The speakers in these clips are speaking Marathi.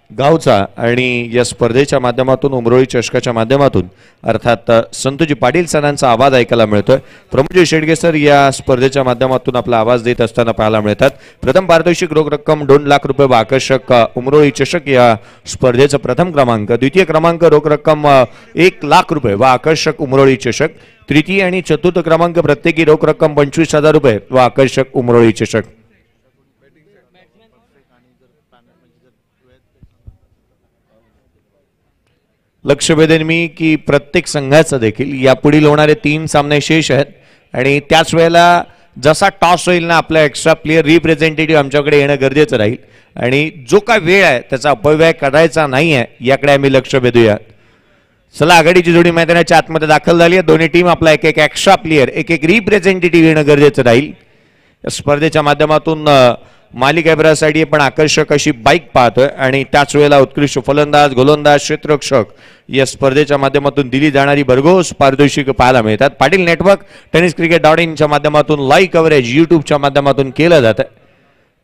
गावचा आणि या स्पर्धेच्या माध्यमातून उमरोळी चषकाच्या माध्यमातून अर्थात संतोजी पाटील सरांचा आवाज ऐकायला मिळतोय। प्रमोदजी शेडगे सर या स्पर्धेच्या माध्यमातून आपला आवाज देत असताना पाहायला मिळतात। प्रथम पारितोषिक रोख रक्कम 2 लाख रुपये व आकर्षक उमरोळी चषक या स्पर्धेचा प्रथम क्रमांक, द्वितीय क्रमांक रोख रक्कम 1 लाख रुपये व आकर्षक उमरोळी चषक, तृतीय आणि चतुर्थ क्रमांक प्रत्येकी रोख रक्कम 25,000 रुपये व आकर्षक उमरोळी चषक। लक्ष वेधेन मी की प्रत्येक संघाचा देखील यापुढील होणारे 3 सामने शेष आहेत आणि त्याच वेळेला जसा टॉस होईल ना आपला एक्स्ट्रा प्लेयर रिप्रेझेंटेटिव्ह आमच्याकडे येणं गरजेचं राहील आणि जो काय वेळ आहे त्याचा अपव्यय करायचा नाही आहे याकडे आम्ही लक्ष वेधूया। चला आघाडीची जोडी मैदानाच्या आतमध्ये दाखल झाली आहे। दोन्ही टीम आपला एक एक एक्स्ट्रा प्लेयर एक एक रिप्रेझेंटेटिव्ह येणं गरजेचं राहील। स्पर्धेच्या माध्यमातून मालिकेभरासाठी पण आकर्षक अशी बाईक पाहतोय आणि त्याच वेळेला उत्कृष्ट फलंदाज, गोलंदाज, क्षेत्ररक्षक या स्पर्धेच्या माध्यमातून दिली जाणारी भरघोस पारितोषिक पाहायला मिळतात। पाटील नेटवर्क टेनिस क्रिकेट च्या माध्यमातून लाईव्ह कव्हरेज यूट्यूबच्या माध्यमातून केलं जातं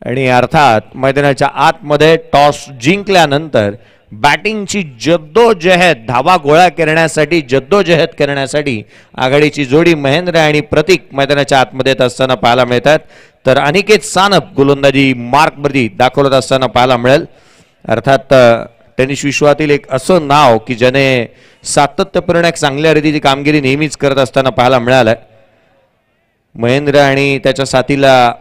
आणि अर्थात मैदानाच्या आतमध्ये टॉस जिंकल्यानंतर बॅटिंगची जद्दोजहद, धावा गोळा करण्यासाठी जद्दोजहद करण्यासाठी आघाडीची जोडी महेंद्र आणि प्रतीक मैदानाच्या आतमध्ये येत असताना पाहायला मिळतात। तर अनिकेत सानप गोलंदाजी मार्कवरती दाखवत असताना पाहायला मिळेल। अर्थात टेनिस विश्वातील एक असं नाव की ज्याने सातत्यपूर्ण एक चांगल्या रीतीची कामगिरी नेहमीच करत असताना पाहायला मिळालं। महेंद्र आणि त्याच्या साथीला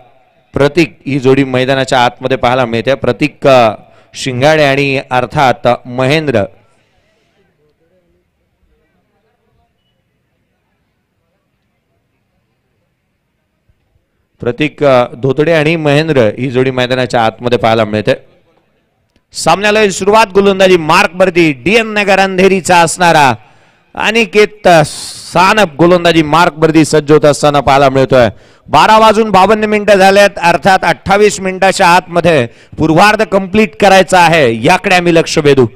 प्रतीक ही जोडी मैदानाच्या आतमध्ये पाहायला मिळते। प्रतीक शिंगाडे आणि अर्थात महेंद्र प्रतीक धोतडे आणि महेंद्र ही जोडी मैदानाच्या आतमध्ये पाहायला मिळते। सामन्याला सुरुवात गोलंदाजी मार्कवरती डीएन नगर अंधेरीचा असणारा अनिकेत सानप गोलंदाजी मार्कवरती सज्ज होत असताना पाहायला मिळतोय। 12:52 झालेत अर्थात 28 मिनिटाच्या आतमध्ये पूर्वार्ध कंप्लीट करायचा आहे याकडे आम्ही लक्ष वेधू।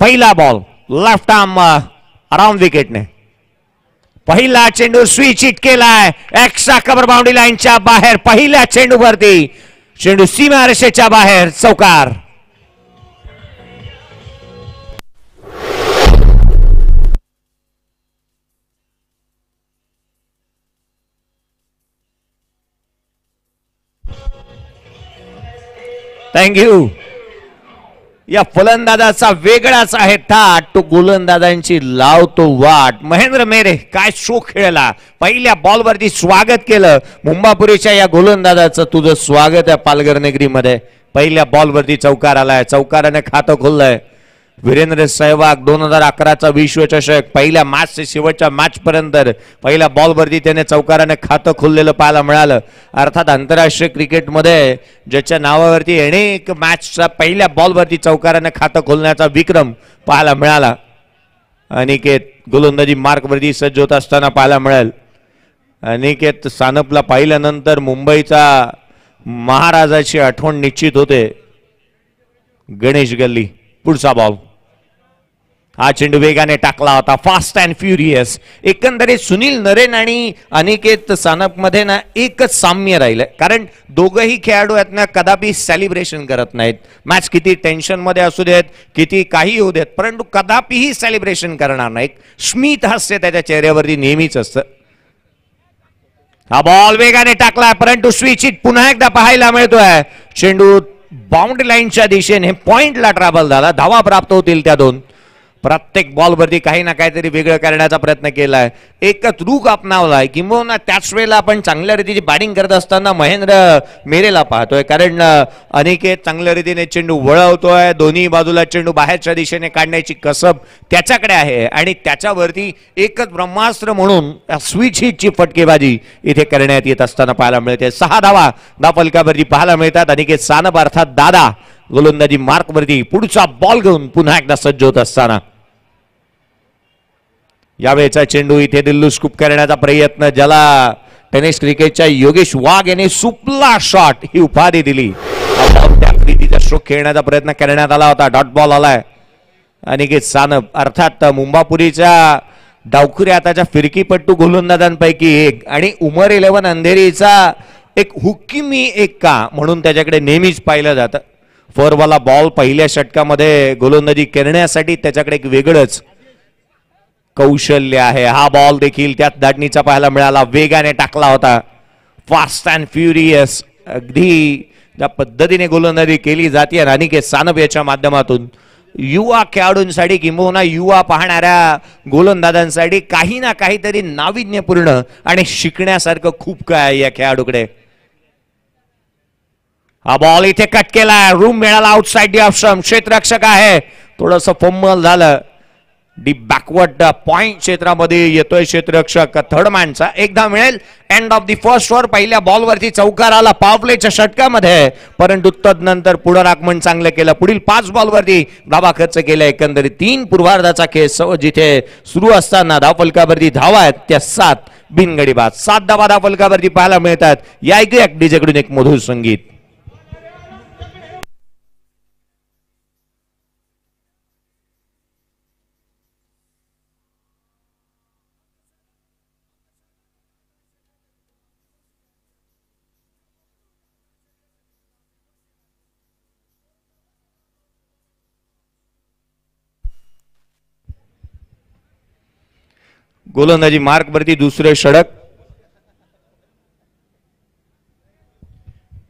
पहिला बॉल लेफ्ट आर्म अराउंड विकेटने पहिला चेंडू स्विच हिट केलाय एक्स्ट्रा कव्हर बाउंड्री लाईनच्या बाहेर। पहिल्या चेंडूवरती चेंडू सीमारेषेच्या बाहेर चौकार। थँक्यू। या फलंदाजाचा वेगळाच आहे थाट, तो गोलंदाजांची लावतो वाट। महेंद्र मेरे काय शो खेळला, पहिल्या बॉलवरती स्वागत केलं मुंबापुरीच्या या गोलंदाजाचं। तुझं स्वागत आहे पालघर नगरीमध्ये। पहिल्या बॉलवरती चौकार आलाय, चौकाराने खातं खोललंय। वीरेंद्र सहवाग 2011चा विश्वचषक पहिल्या मॅच ते शेवटच्या मॅच पर्यंत पहिल्या बॉलवरती त्याने चौकाराने खातं खोललेलं पाहायला मिळालं। अर्थात आंतरराष्ट्रीय क्रिकेटमध्ये ज्याच्या नावावरती अनेक मॅचचा पहिल्या बॉलवरती चौकाराने खातं खोलण्याचा विक्रम पाहायला मिळाला। अनिकेत गोलंदाजी मार्कवरती सज्ज होत असताना पाहायला मिळेल। अनिकेत सानपला पाहिल्यानंतर मुंबईचा महाराजाची आठवण निश्चित होते। गणेश गल्ली पुढचा बॉल, हा चेंडू वेगाने टाकला होता, फास्ट अँड फ्युरियस। एकंदरीत सुनील नरेन आणि अनिकेत सानप मध्ये ना एकच साम्य राहिलंय, कारण दोघही खेळाडू आहेत ना कदापि सेलिब्रेशन करत नाहीत। मॅच किती टेन्शन मध्ये असू देत, किती काही होऊ देत, परंतु कदापिही सेलिब्रेशन करणार नाहीत। स्मित हास्य त्याच्या चेहऱ्यावरती नेहमीच असतं। हा बॉल वेगाने टाकलाय परंतु स्विच हिट पुन्हा एकदा पाहायला मिळतोय। चेंडू बाउंड्री लाईनच्या दिशेने पॉइंटला ट्रॅव्हल झाला, धावा प्राप्त होतील त्या 2। प्रत्येक बॉलवरती काही ना काहीतरी वेगळं करण्याचा प्रयत्न केलाय, एकच रूख अपनावलाय। किंबहुना त्याच वेळेला आपण चांगल्या रीतीची बॅटिंग करत असताना महेंद्र मेरेला पाहतोय, कारण अनिकेत चांगल्या रीतीने चेंडू वळवतोय, दोन्ही बाजूला चेंडू बाहेरच्या दिशेने काढण्याची कसब त्याच्याकडे आहे आणि त्याच्यावरती एकच ब्रह्मास्त्र म्हणून स्विच हिटची फटकेबाजी इथे करण्यात येत असताना पाहायला मिळते। 6 धावा धावफलकावरती पाहायला मिळतात। अनिकेत सानप अर्थात दादा गोलंदाजी मार्कवरती पुढचा बॉल घेऊन पुन्हा एकदा सज्ज होत असताना यावेळेचा चेंडू इथे दिल्लू स्कूप करण्याचा प्रयत्न, ज्याला टेनिस क्रिकेटच्या योगेश वाघ यांनी सुपला शॉट ही उपाधी दिली। त्या रीतीचा स्ट्रोक खेळण्याचा प्रयत्न करण्यात आला होता, डॉट बॉल आलाय। अनिकेत सानप अर्थात मुंबापुरीच्या डावखुरी आताच्या फिरकीपट्टू गोलंदाजांपैकी एक आणि उमर 11 अंधेरीचा एक हुक्मी एक्का म्हणून त्याच्याकडे नेहमीच पाहिलं जातं। फोरवाला बॉल पहिल्या षटकामध्ये गोलंदाजी करण्यासाठी त्याच्याकडे एक वेगळंच कौशल्य आहे. हा बॉल देखील त्यात दाटणीचा पाहायला मिळाला, वेगाने टाकला होता, फास्ट अँड फ्युरियस. अगदी ज्या पद्धतीने गोलंदाजी केली जाते अनिकेत सानप याच्या माध्यमातून युवा खेळाडूंसाठी किंबहुना युवा पाहणाऱ्या गोलंदाजांसाठी काही ना काहीतरी नाविन्यपूर्ण आणि शिकण्यासारखं खूप काय आहे या खेळाडूकडे. हा बॉल इथे कट केला, रूम मिळाला आउटसाइड दी ऑफ स्टंप. क्षेत्ररक्षक आहे, थोडंसं फंबल झालं. डीप बॅकवर्ड पॉइंट क्षेत्रामध्ये येतोय क्षेत्ररक्षक थर्डमॅनचा. एकदा मिळेल end of the first over. पहिल्या बॉलवरती चौकार आला पावलेच्या षटकामध्ये, परंतु तदनंतर पुनरागमन चांगलं केलं. पुढील 5 बॉलवरती धावा खर्च केल्या. एकंदरीत 3 पूर्वार्धाचा खेळ जिथे सुरू असताना धावफलकावरती धावा आहेत त्या 7 बिनगडी बाद. 7 धावा धावफलकावरती पाहायला मिळतात. या ऐकूया डीजेकडून एक मधुर संगीत. गोलंदाजी मार्क वरती दुसरे षटक.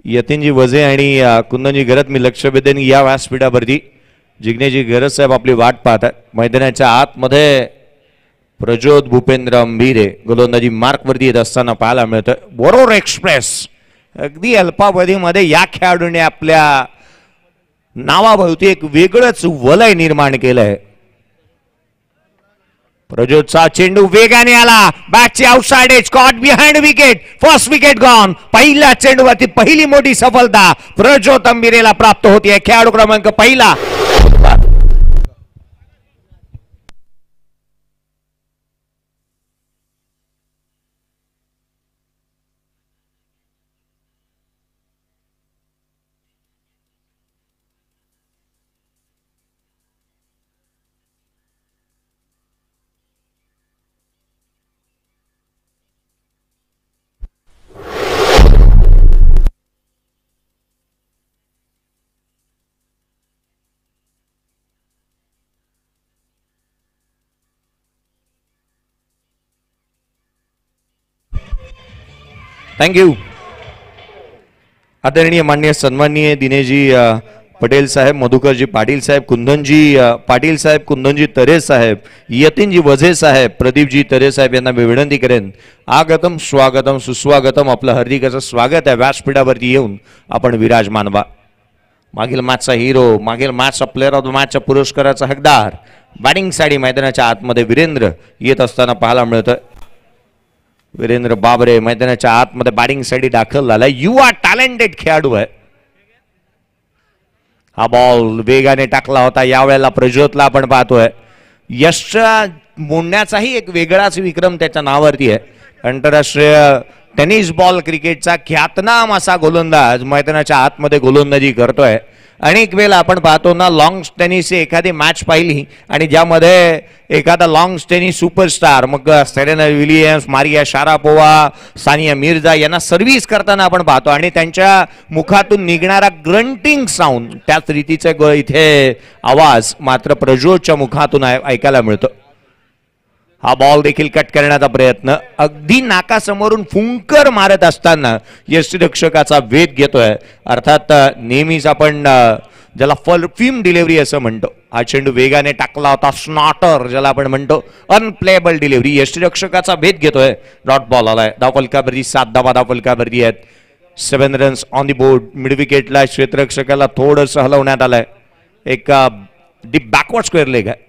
यतीनजी वझे आणि कुंदनजी गरज मी लक्ष वेधेन या व्यासपीठावरती. जिग्नेजी गरज साहेब आपली वाट पाहतात. मैदानाच्या आतमध्ये प्रज्योत भूपेंद्र अंभीरे गोलंदाजी मार्क वरती येत असताना पाहायला मिळतं. बोरोर एक्सप्रेस अगदी अल्पावधीमध्ये या खेळाडूने आपल्या नावाभोवती एक वेगळंच वलय निर्माण केलंय. प्रज्योतचा चेंडू वेगाने आला, बॅटची outside edge, caught behind wicket, first wicket gone. पहिल्या चेंडूवरती पहिली मोठी सफलता प्रज्योत अंबिरेला प्राप्त होती. खेळाडू क्रमांक पहिला. थँक्यू. आदरणीय माननीय सन्माननीय दिनेशजी पटेल साहेब, मधुकरजी पाटील साहेब, कुंदनजी पाटील साहेब, कुंदनजी तरे साहेब, यतीनजी वझे साहेब, प्रदीपजी तरे साहेब यांना मी विनंती करेन, आगतम स्वागतम सुस्वागतम. आपलं हार्दिक असं स्वागत आहे. व्यासपीठावरती येऊन आपण विराजमान व्हा. मागील मॅचचा हिरो, मागील मॅचचा प्लेअर ऑफ द मॅचच्या पुरस्काराचा हकदार बॅटिंग साठी मैदानाच्या आतमध्ये वीरेंद्र येत असताना पाहायला मिळतं. वीरेंद्र बाबरे मैदानाच्या आतमध्ये बॅटिंग साठी दाखल झाला. युवा टॅलेंटेड खेळाडू आहे. हा बॉल वेगाने टाकला होता. यावेळेला प्रज्योतला आपण पाहतोय. यशच्या मोडण्याचाही एक वेगळाच विक्रम त्याच्या नावावरती आहे. आंतरराष्ट्रीय टेनिस बॉल क्रिकेटचा ख्यातनाम असा गोलंदाज मैदानाच्या आतमध्ये गोलंदाजी करतोय. अनेक वेळेला आपण पाहतो ना, लॉंग टेनिसची एखादी मॅच पाहिली आणि ज्यामध्ये एखादा लॉंग टेनिस सुपरस्टार, मग Serena Williams, Maria Sharapova, Sania Mirza यांना सर्व्हिस करताना आपण पाहतो आणि त्यांच्या मुखातून निघणारा ग्रंटिंग साऊंड, त्याच रीतीचा इथे आवाज मात्र प्रज्योतच्या मुखातून ऐकायला मिळतो. हा बॉल देखील कट करण्याचा प्रयत्न, अगदी नाकासमोरून फुंकर मारत असताना यष्टिरक्षकाचा वेध घेतोय. अर्थात नेहमीच आपण ज्याला परफ्यूम डिलिव्हरी असं म्हणतो, हा चेंडू वेगाने टाकला होता. स्नॉटर ज्याला आपण म्हणतो, अनप्लेबल डिलिव्हरी. यष्टिरक्षकाचा भेद घेतोय. डॉट बॉल आलाय. धावफलकावरती 7 धावा धावफलकावरती आहेत. 7 runs on the board. Mid विकेटला क्षेत्ररक्षकाला थोडंसं हलवण्यात आलंय. एक डीप बॅकवर्ड स्क्वेअर लेग आहे.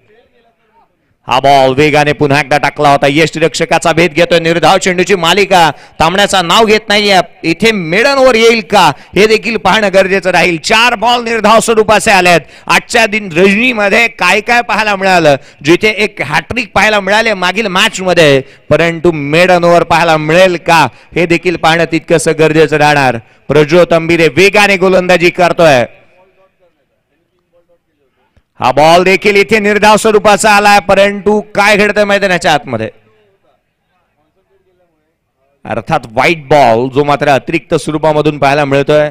हा बॉल वेगाने पुन्हा एकदा टाकला होता. यष्टिरक्षकाचा भेद घेतोय. निर्धाव चेंडूची मालिका थांबण्याचा नाव घेत नाहीये. इथे मेडनवर येईल का हे देखील पाहणं गरजेचं राहील. 4 बॉल निर्धाव स्वरूपाचे आलेत. आजच्या दिन रजनीमध्ये काय काय पाहायला मिळालं, जिथे एक हॅट्रिक पाहायला मिळाले मागील मॅच मध्ये, परंतु मेडनवर पाहायला मिळेल का हे देखील पाहणं तितकंसं गरजेचं राहणार. प्रज्योत अंबिरे वेगाने गोलंदाजी करतोय. हा बॉल देखील इथे निर्धाव स्वरूपाचा आलाय, परंतु काय घडतंय मैदानाच्या आतमध्ये, अर्थात व्हाईट बॉल जो मात्र अतिरिक्त स्वरूपामधून पाहायला मिळतोय.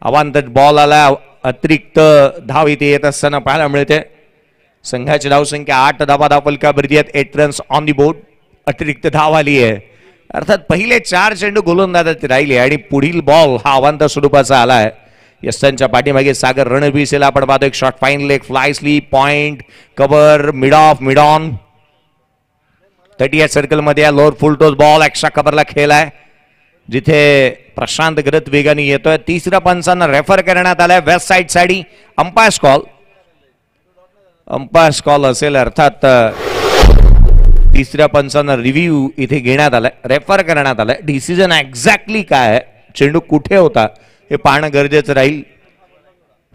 अवांतर बॉल आला अतिरिक्त धाव इथे येत असताना पाहायला मिळते. संघाची धावसंख्या 8 धावा धावफलकावरती आहेत. 8 रन्स ऑन दी बोर्ड. अतिरिक्त धाव आली आहे. अर्थात पहिले 4 चेंडू गोलंदाजाचे राहिले आणि पुढील बॉल हा अवांतर स्वरूपाचा आलाय. यस्तांच्या पाठीमागे सागर रणवीसेला आपण पाहतो. एक shot fine leg fly slip point cover mid off mid on 30 circle मध्ये lower full toss ball extra कव्हरला खेळलाय जिथे प्रशांत गरत वेगाने येतोय. तिसऱ्या पंचांना रेफर करण्यात आलाय वेस्ट साइड साठी. अंपायर्स कॉल असेल. अर्थात तिसऱ्या पंचांना रिव्ह्यू इथे घेण्यात आलाय रेफर करण्यात आलाय. डिसिजन एक्झॅक्टली काय आहे चेंडू कुठे होता हे पाहणं गरजेचं राहील.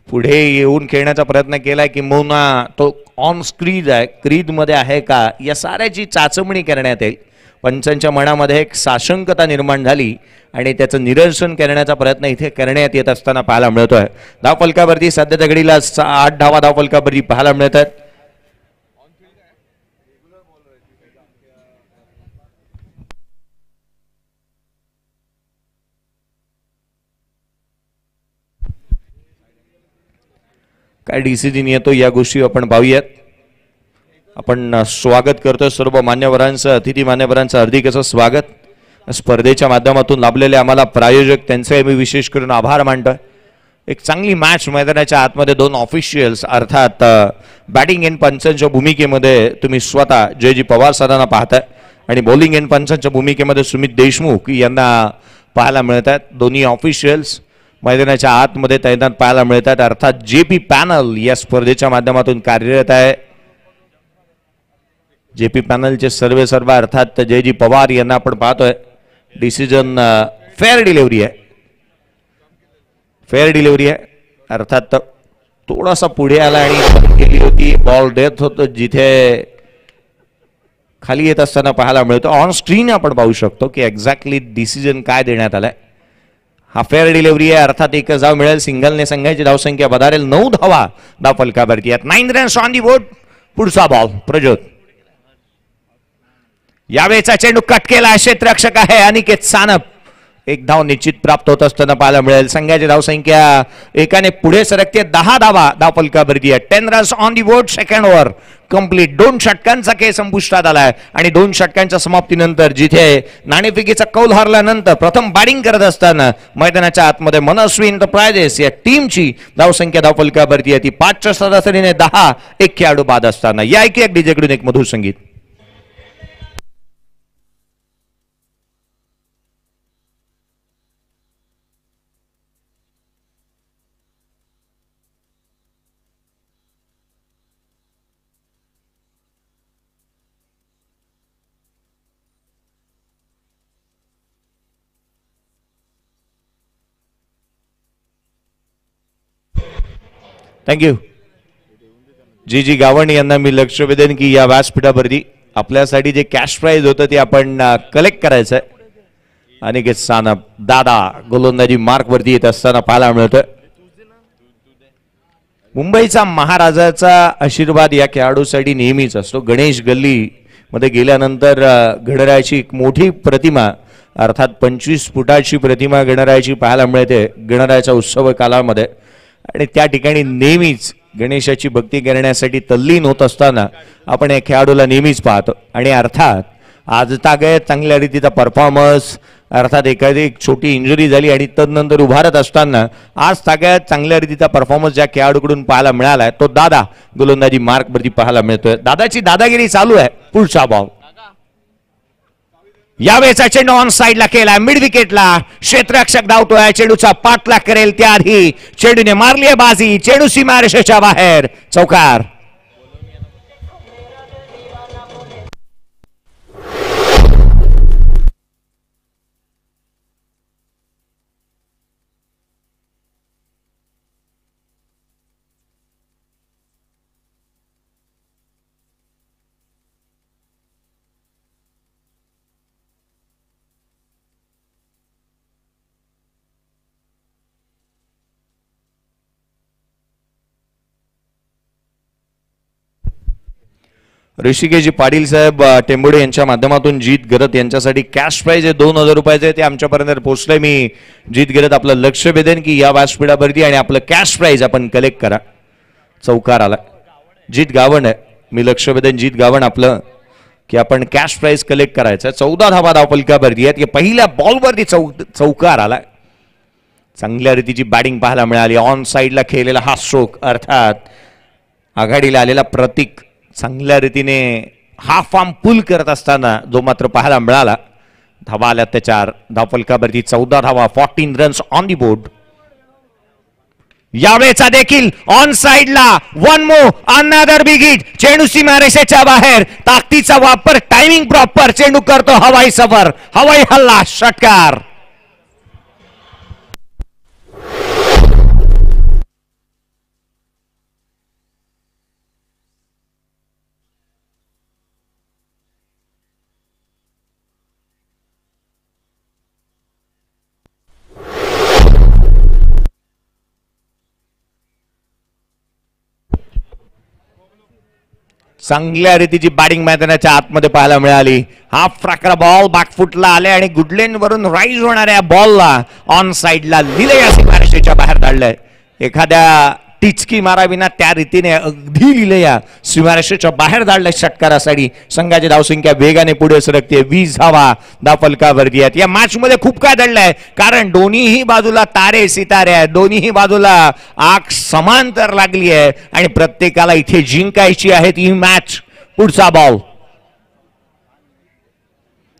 पुढे येऊन खेळण्याचा प्रयत्न केलाय किंबहुना तो ऑन स्क्रीज आहे क्रीज मध्ये आहे का या साऱ्याची चाचपणी करण्यात येईल. पंचांच्या मनामध्ये एक साशंकता निर्माण झाली आणि त्याचं निरसन करण्याचा प्रयत्न इथे करण्यात येत असताना पाहायला मिळतोय. धावफलकावरती सध्याच्या घडीला 8 धावा धावफलकावरती पाहायला मिळतात. काय डिसिजन येतो या गोष्टी आपण पाहूयात. आपण स्वागत करतोय सर्व मान्यवरांचं अतिथी मान्यवरांचं हार्दिक असं स्वागत. स्पर्धेच्या माध्यमातून लाभलेले आम्हाला प्रायोजक त्यांचे मी विशेष करून आभार मानतोय. एक चांगली मॅच मैदानाच्या आतमध्ये 2 ऑफिशियल्स अर्थात बॅटिंग एंड पंचांच्या भूमिकेमध्ये तुम्ही स्वतः जयजी पवार सरांना पाहताय आणि बॉलिंग एंड पंचांच्या भूमिकेमध्ये सुमित देशमुख यांना पाहायला मिळतात. दोन्ही ऑफिशियल्स मैदानाच्या आतमध्ये तैनात पाहायला मिळतात. अर्थात जेपी पॅनल या स्पर्धेच्या माध्यमातून कार्यरत आहे. जेपी पॅनलचे सर्व अर्थात जयजी पवार यांना आपण पाहतोय. डिसिजन फेअर डिलिव्हरी आहे. अर्थात थोडासा पुढे आला आणि केली होती बॉल डेथ होतो जिथे खाली येत असताना पाहायला मिळतो. ऑन स्क्रीन आपण पाहू शकतो की एक्झॅक्टली डिसिजन काय देण्यात आलाय. हा फेअर डिलिव्हरी आहे. अर्थात एक धाव मिळेल. सिंगलने संघाची धावसंख्या बधारेल. 9 धावा धावफलकावरती आहेत. 9 रन्स ऑन दी बोर्ड. पुढचा बॉल प्रज्योत. यावेळेचा चेंडू कट केला. क्षेत्ररक्षक आहे अनिकेत सानप. एक धाव निश्चित प्राप्त होत असताना पाहायला मिळेल. संघाची धावसंख्या एकाने पुढे सरकते. 10 धावा धावफलकावरती आहे. 10 runs on the board. Second over complete. 2 षटकांचा खेळ संपुष्टात आलाय आणि 2 षटकांच्या समाप्तीनंतर जिथे नाणेफेकीचा कौल हरल्यानंतर प्रथम बॅटिंग करत असताना मैदानाच्या आतमध्ये मनस्वी एंटरप्राइजेस या टीमची धावसंख्या धावफलकावरती आहे ती 5च्या सरासरीने 10 एक खेळाडू बाद असताना. या ऐकूया डीजेकडून एक मधुर संगीत. थँक्यू. जी गावण यांना मी लक्ष वेधेन की या व्यासपीठावरती आपल्यासाठी जे कॅश प्राइज होतं ते आपण कलेक्ट करायचं आहे. अनिकेत सानप दादा गोलंदाजी मार्क वरती येत असताना पाहायला मिळतोय. मुंबईचा महाराजाचा आशीर्वाद या खेळाडूसाठी नेहमीच असतो. गणेश गल्ली मध्ये गेल्यानंतर गणरायाची एक मोठी प्रतिमा अर्थात 25 फुटाची प्रतिमा गणरायाची पाहायला मिळते गणरायाच्या उत्सव कालामध्ये आणि त्या ठिकाणी नेहमीच गणेशाची भक्ती करण्यासाठी तल्लीन होत असताना आपण या खेळाडूला नेहमीच पाहतो. आणि अर्थात आज तागत चांगल्या रीतीचा परफॉर्मन्स अर्थात एखादी छोटी इंजुरी झाली आणि तदनंतर उभारत असताना आज तागत चांगल्या रीतीचा परफॉर्मन्स ज्या खेळाडूकडून पाहायला मिळालाय तो दादा गोलंदाजी मार्क वरती पाहायला मिळतोय. दादाची दादागिरी चालू आहे. पुढचा बॉल. यावेळेचा चेंडू ऑन साइडला केला मिड विकेटला. क्षेत्ररक्षक धावतोय. चेंडूचा पाठलाग करेल त्याआधी चेंडूने मारली आहे बाजी. चेंडू सीमारेषेच्या बाहेर. चौकार. ऋषिकेशजी पाटील साहेब टेंबोडे यांच्या माध्यमातून जीत गरत यांच्यासाठी कॅश प्राइज आहे 2000 रुपयाचे ते आमच्यापर्यंत पोहोचलंय. मी जीत गरत आपलं लक्ष वेधेन की या व्यासपीठावरती आणि आपलं कॅश प्राइज आपण कलेक्ट करा. चौकार आला जीत गावण आहे. मी लक्ष वेधेन जीत गावण आपलं की आपण कॅश प्राइज कलेक्ट करायचं. 14 धावा धावफलकावरती आहेत. पहिल्या बॉलवरती चौकार आला. चांगल्या रीतीची बॅटिंग पाहायला मिळाली. ऑन साइडला खेळलेला हा स्ट्रोक अर्थात आघाडीला आलेला प्रतीक चांगल्या रीतीने हाफ आर्म पुल करत असताना जो मात्र पाहायला मिळाला. धावा आल्या त्या 4 धावफलकावरती 14 धावा 14 रन्स ऑन दी बोर्ड. यावेळेचा देखील ऑन साइडला one more another big hit. चेंडू सीमारेषेच्या बाहेर ताकदीचा वापर टायमिंग प्रॉपर चेंडू करतो हवाई सफर हवाई हल्ला षटकार. चांगल्या रीतीची बॅटिंग मैदानाच्या आतमध्ये पाहायला मिळाली. हाफ फ्राकरा बॉल बॅकफुटला आले आणि गुडलेन वरून राईज होणाऱ्या बॉलला ऑन साइडला लिले या सीमारेषेच्या बाहेर धाडलंय. एखाद्या टिचकी माराविना त्या रीतीने अगदी लिले या सीमारेषेच्या बाहेर धाडलंय षटकारासाठी. संघाची धावसंख्या वेगाने पुढे सरकते. 20 धावा धावफलकावरती आहेत. या मॅच मध्ये खूप काय दडलंय कारण दोन्हीही बाजूला तारे सितारे आहेत. दोन्हीही बाजूला आग समांतर लागली आहे आणि प्रत्येकाला इथे जिंकायची आहे ही मॅच. पुढचा बॉल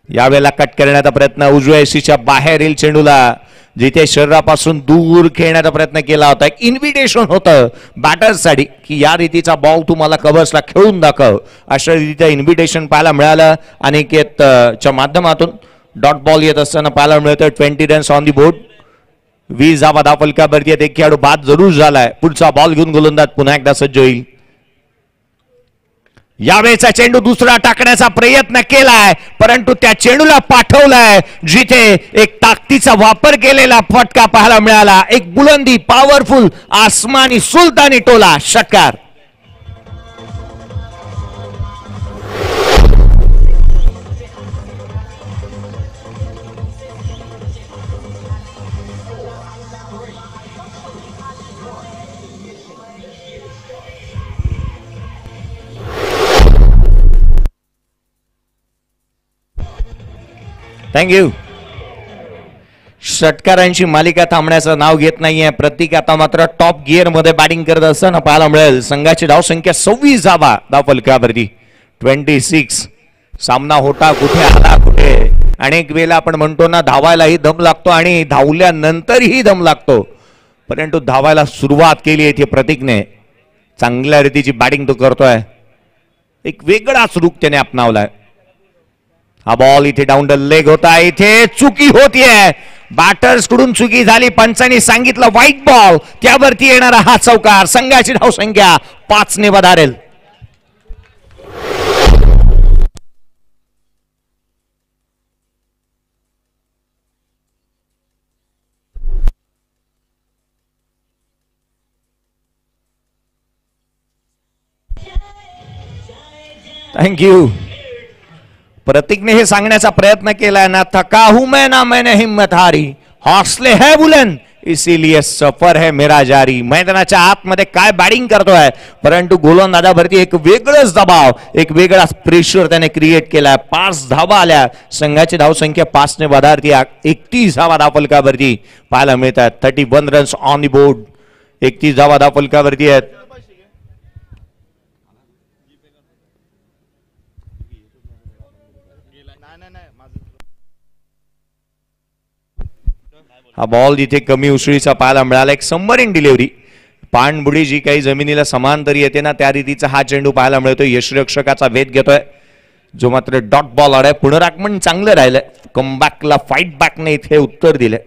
यावेळेला कट करण्याचा प्रयत्न उजव्या एसीच्या बाहेर येईल चेंडूला जिथे शरीरापासून दूर खेळण्याचा प्रयत्न केला होता. एक इन्व्हिटेशन होतं बॅटर्ससाठी की या रीतीचा बॉल तुम्हाला कव्हर्सला खेळून दाखव. अशा रीतीचं इन्व्हिटेशन पाहायला मिळालं. अनिकेतच्या माध्यमातून डॉट बॉल येत असताना पाहायला मिळतं. 20 रन्स ऑन दी बोर्ड. 20 धावा धावफलकावरती आहेत. एक खेळाडू बाद जरूर झालाय. पुढचा बॉल घेऊन गोलंदाज पुन्हा एकदा सज्ज होईल. यावेळेचा चेंडू दुसरा टाकण्याचा प्रयत्न केलाय परंतु त्या चेंडूला पाठवलाय जिथे एक ताकदीचा वापर केलेला फटका पाहायला मिळाला. एक बुलंदी पॉवरफुल आसमानी सुलतानी टोला षटकार. थँक्यू. षटकारांची मालिका थांबण्याचं नाव घेत नाहीये. प्रतीक आता मात्र टॉप गिअर मध्ये बॅटिंग करत असताना पाहायला मिळेल. संघाची धावसंख्या 26 धावा धावफलकावरती 26. सामना होता कुठे आला कुठे. अनेक वेळेला आपण म्हणतो ना धावायलाही दम लागतो आणि धावल्यानंतरही दम लागतो परंतु धावायला सुरुवात केली आहे प्रतीकने. चांगल्या रीतीची बॅटिंग तो करतोय. एक वेगळाच रूप त्याने अपनावलाय. हा बॉल इथे डाऊन द लेग होता. इथे चुकी होतीये. बॅटर्स कडून चुकी झाली. पंचांनी सांगितलं व्हाईट बॉल. त्यावरती येणारा हा चौकार. संघाची धावसंख्या 5 ने वधारेल. थँक्यू. प्रतीकने हे सांगण्याचा प्रयत्न केलाय ना थका हूं मैं ना मैंने हिम्मत हारी. हौसले है बुलंद इसीलिए सफर है मेरा जारी. मैदानाच्या आतमध्ये काय बॅटिंग करतोय परंतु गोलंदाजावरती एक वेगळाच दबाव एक वेगळाच प्रेशर त्याने क्रिएट केलाय. 5 धावा आल्या. संघाची धावसंख्या 5 ने वधारती. 31 धावा धावफलकावरती पाहायला मिळतात. 31 रन्स ऑन दी बोर्ड. 31 धावा धावफलकावरती आहेत. हा बॉल इथे कमी उसळीचा पाहायला मिळाला. एक सबमरीन डिलिव्हरी. पाणबुडी जी काही जमिनीला समांतर येते ना त्या रीतीचा हा चेंडू पाहायला मिळतो. यष्टिरक्षकाचा वेध घेतोय जो मात्र डॉट बॉल आलाय. पुनरागमन चांगलं राहिलंय. कमबॅकला फाईट बॅकने इथे उत्तर दिले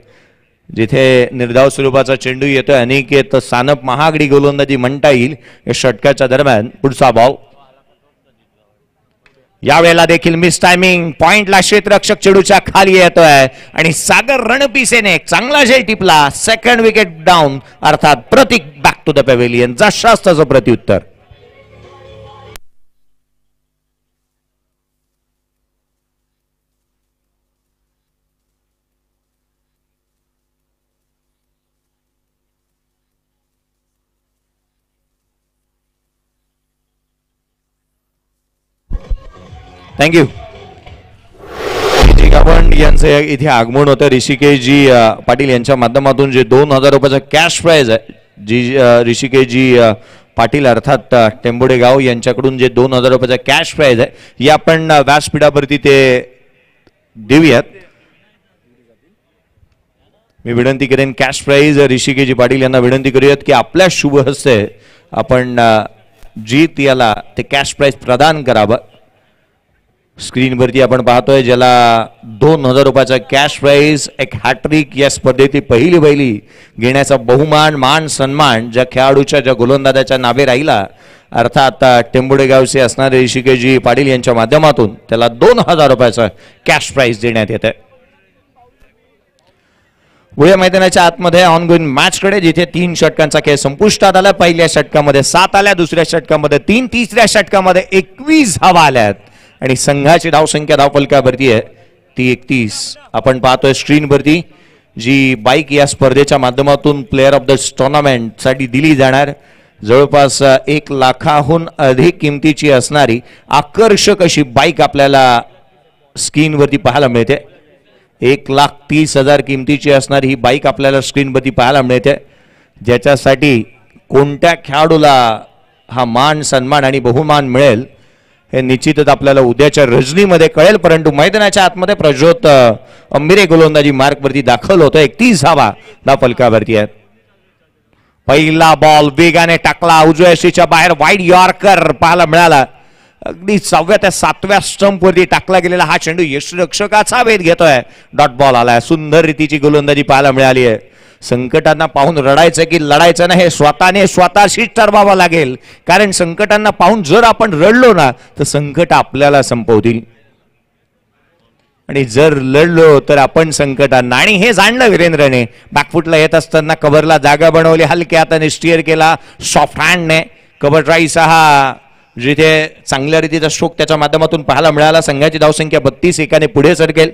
जिथे निर्धाव स्वरूपाचा चेंडू येतोय. अनिकेत सानप महागडी गोलंदाजी म्हणता येईल या षटकाच्या दरम्यान. पुढचा बॉल यावेळेला देखील मिस टायमिंग. पॉइंटला क्षेत्ररक्षक चेंडूच्या खाली येतोय आणि सागर रणपिसेने एक चांगला झेल टिपला. सेकंड विकेट डाऊन अर्थात प्रतीक बॅक टू द पॅव्हेलियन. जशास त्याचं प्रत्युत्तर. थँक्यू. आपण यांचं इथे आगमन होतं. ऋषिकेशजी पाटील यांच्या माध्यमातून जे 2000 रुपयाचं कॅश प्राइज आहे, जी ऋषिकेशजी पाटील अर्थात टेंबोडे गाव यांच्याकडून जे 2000 रुपयाचा कॅश प्राइज आहे, हे आपण व्यासपीठावरती ते देऊयात. मी विनंती करेन कॅश प्राइज ऋषिकेशजी पाटील यांना विनंती करूयात की आपल्या शुभ हस्ते आपण जीत याला ते कॅश प्राइज प्रदान करावं. स्क्रीनवरती आपण पाहतोय ज्याला 2000 रुपयाचा कॅश प्राइज, एक हॅट्रिक या स्पर्धेतील पहिली घेण्याचा बहुमान, मान सन्मान ज्या खेळाडूच्या, ज्या गोलंदाजाच्या नावे राहिला, अर्थात टेंबोडे गावचे असणारे ऋषिकेशजी पाटील यांच्या माध्यमातून त्याला 2000 रुपयाचा कॅश प्राइज देण्यात येत आहे. पुढे मैदानाच्या आतमध्ये ऑनगोईंग मॅच कडे, जिथे 3 षटकांचा खेळ संपुष्टात आला. पहिल्या षटकामध्ये 7 आल्या, दुसऱ्या षटकामध्ये 3, तिसऱ्या षटकामध्ये 21 धावा आल्यात आणि संघाची धावसंख्या धावफलकावरती आहे ती 31. आपण पाहतोय स्क्रीनवरती जी बाईक या स्पर्धेच्या माध्यमातून प्लेअर ऑफ द टुर्नामेंट साठी दिली जाणार, जवळपास 1 लाखाहून अधिक किमतीची असणारी आकर्षक अशी बाईक आपल्याला स्क्रीनवरती पाहायला मिळते. 1,30,000 किमतीची असणारी ही बाईक आपल्याला स्क्रीनवरती पाहायला मिळते, ज्याच्यासाठी कोणत्या खेळाडूला हा मान सन्मान आणि बहुमान मिळेल हे निश्चितच आपल्याला उद्याच्या रजनीमध्ये कळेल. परंतु मैदानाच्या आतमध्ये प्रज्योत अंबिरे गोलंदाजी मार्कवरती दाखल होतो. 31 धावा धावफलकावरती आहेत. पहिला बॉल वेगाने टाकला, उजव्या यष्टीच्या बाहेर वाईड यॉर्कर पाहायला मिळाला. अगदी 6व्या ते 7व्या स्टंपवरती टाकला गेलेला हा चेंडू यष्टिरक्षकाचा वेध घेतोय. डॉट बॉल आलाय. सुंदर रीतीची गोलंदाजी पाहायला मिळाली आहे. संकटांना पाहून रडायचं की लढायचं ना, हे स्वतःशीच ठरवावं लागेल. कारण संकटांना पाहून जर आपण रडलो ना तर संकट आपल्याला संपवतील, आणि जर लढलो तर आपण संकटांना. आणि हे जाणलं वीरेंद्रने. बॅकफुटला येत असताना कव्हरला जागा बनवली, हलक्या हाताने स्टीअर केला, सॉफ्ट हँडने कव्हर ड्राईव्ह हा जिथे चांगल्या रीतीचा स्ट्रोक त्याच्या माध्यमातून पाहायला मिळाला. संघाची धावसंख्या 32 एकाने पुढे सरकेल.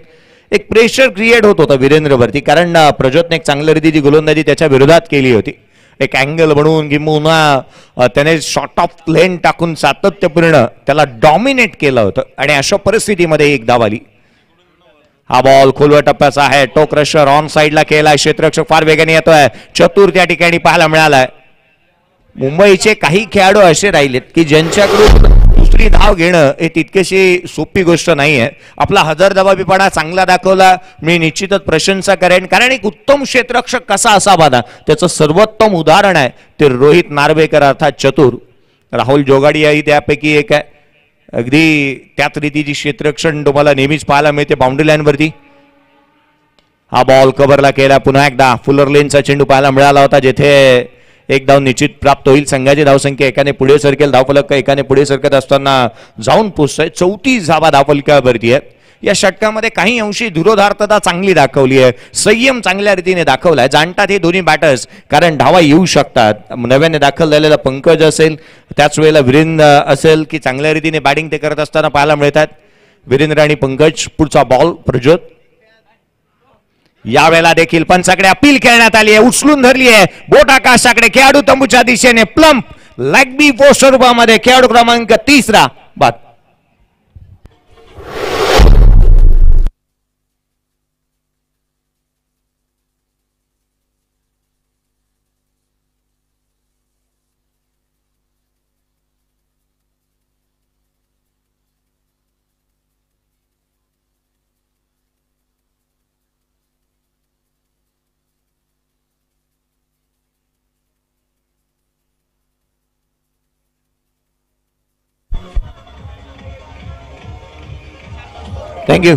एक प्रेशर क्रिएट होत होता वीरेंद्रवरती, कारण प्रज्योतने एक चांगल्या रीतीची गोलंदाजी त्याच्या विरोधात केली होती. एक अँगल बनवून किंवा त्याने शॉर्ट ऑफ लेन टाकून सातत्यपूर्ण त्याला डॉमिनेट केलं होतं, आणि अशा परिस्थितीमध्ये एक धाव आली. हा बॉल खोलवर टप्प्याचा आहे. टोक रशर ऑन साइडला केलाय. क्षेत्ररक्षक फार वेगाने येतोय. चतुर त्या ठिकाणी पाहायला मिळालाय. मुंबईचे काही खेळाडू असे राहिलेत की ज्यांच्याकडून दुसरी धाव घेणं हे तितकीशी सोपी गोष्ट नाहीये. आपला हजरजबाबीपणा चांगला दाखवला, मी निश्चितच प्रशंसा करेन. कारण एक उत्तम क्षेत्ररक्षक कसा असावा ना, त्याचं सर्वोत्तम उदाहरण आहे ते रोहित नार्वेकर अर्थात चतुर. राहुल जोगाडियाही त्यापैकी एक आहे. अगदी त्याच रीतीची क्षेत्ररक्षण तुम्हाला नेहमीच पाहायला मिळते बाउंड्री लाईनवरती. हा बॉल कव्हरला केला. पुन्हा एकदा फुलर लेनचा चेंडू पाहायला मिळाला होता, जेथे एक धाव निश्चित प्राप्त होईल. संघाची धावसंख्या एकाने पुढे सरकेल. धावफलक एकाने पुढे सरकत असताना जाऊन पोहोचतोय. 34 धावा धावफलकावरती आहेत. या षटकामध्ये काही अंशी धुरोधार्थता चांगली दाखवली आहे, संयम चांगल्या रीतीने दाखवलाय. जाणतात हे दोन्ही बॅटर्स, कारण धावा येऊ शकतात. नव्याने दाखल झालेला पंकज असेल, त्याच वेळेला वीरेंद्र असेल, की चांगल्या रीतीने बॅटिंग ते करत असताना पाहायला मिळतात. वीरेंद्र आणि पंकज. पुढचा बॉल प्रज्योत. यावेळेला देखील पंचाकडे अपील खेळण्यात आली आहे. उचलून धरली आहे बोट आकाशाकडे. खेळाडू तंबूच्या दिशेने प्लम्प लेग बी पोस्ट रूपामध्ये खेळाडू क्रमांक 3 बाद. थँक्यू.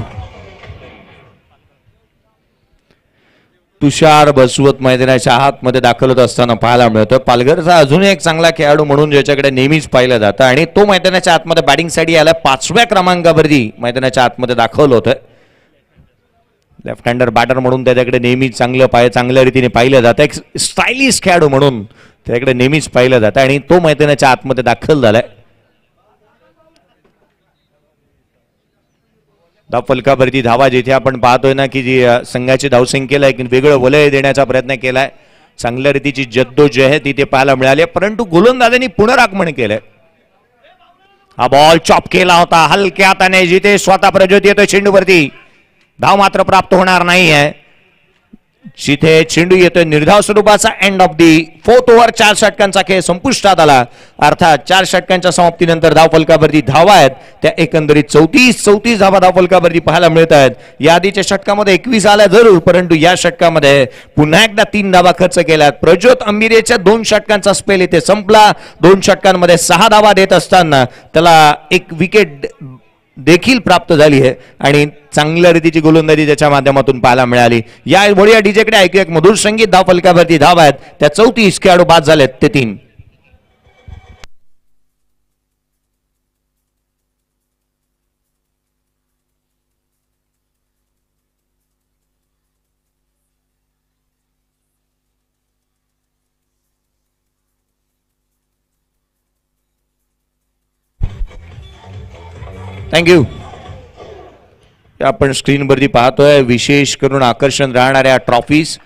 तुषार बसवत मैदानाच्या आतमध्ये दाखल होत असताना पाहायला मिळतं. पालघरचा अजून एक चांगला खेळाडू म्हणून ज्याच्याकडे नेहमीच पाहिलं जातं, आणि तो मैदानाच्या आतमध्ये बॅटिंगसाठी आला. 5व्या क्रमांकावरती मैदानाच्या आतमध्ये दाखल होतोय. लेफ्ट हँडर बॅटर म्हणून त्याच्याकडे नेहमीच चांगल्या रीतीने पाहिलं जातं. एक स्टायलिश खेळाडू म्हणून त्याच्याकडे नेहमीच पाहिलं जातं, आणि तो मैदानाच्या आतमध्ये दाखल झालाय. धावफलकावरती धावा जिथे आपण पाहतोय ना की जी संघाची धावसंख्येला एक वेगळं वलय देण्याचा प्रयत्न केलाय. चांगल्या रीतीची जद्दोजहद तिथे पाहायला मिळाली, परंतु गोलंदाजांनी पुनरागमन केलंय. हा बॉल चॉप केला होता हलक्या हाताने, जिथे स्वतः प्रज्योत येतोय चेंडूवरती, धाव मात्र प्राप्त होणार नाही आहे. जिथे चेंडू येतोय निर्धाव स्वरूपाचा. End of the fourth over. 4 षटकांचा खेळ संपुष्टात आला. अर्थात 4 षटकांच्या समाप्तीनंतर धाव फलकावरती धावा आहेत त्या एकंदरीत 34 धावा धाव फलकावरती पाहायला मिळत आहेत. या आधीच्या षटकामध्ये 21 आल्या जरूर, परंतु या षटकामध्ये पुन्हा एकदा 3 धावा खर्च केल्यात. प्रज्योत अंबिरेच्या 2 षटकांचा स्पेल इथे संपला. 2 षटकांमध्ये 6 धावा देत असताना त्याला एक विकेट देखील प्राप्त झाली आहे आणि चांगल्या रीतीची गोलंदाजी त्याच्या माध्यमातून पाहायला मिळाली. या वडिया डीजेकडे ऐकूया एक मधुर संगीत. धाव फलकावरती धाव आहेत त्या 34. खेळाडू बाद झालेत ते 3. थँक्यू. आपण स्क्रीनवरती पाहतोय विशेष करून आकर्षण राहणाऱ्या ट्रॉफीज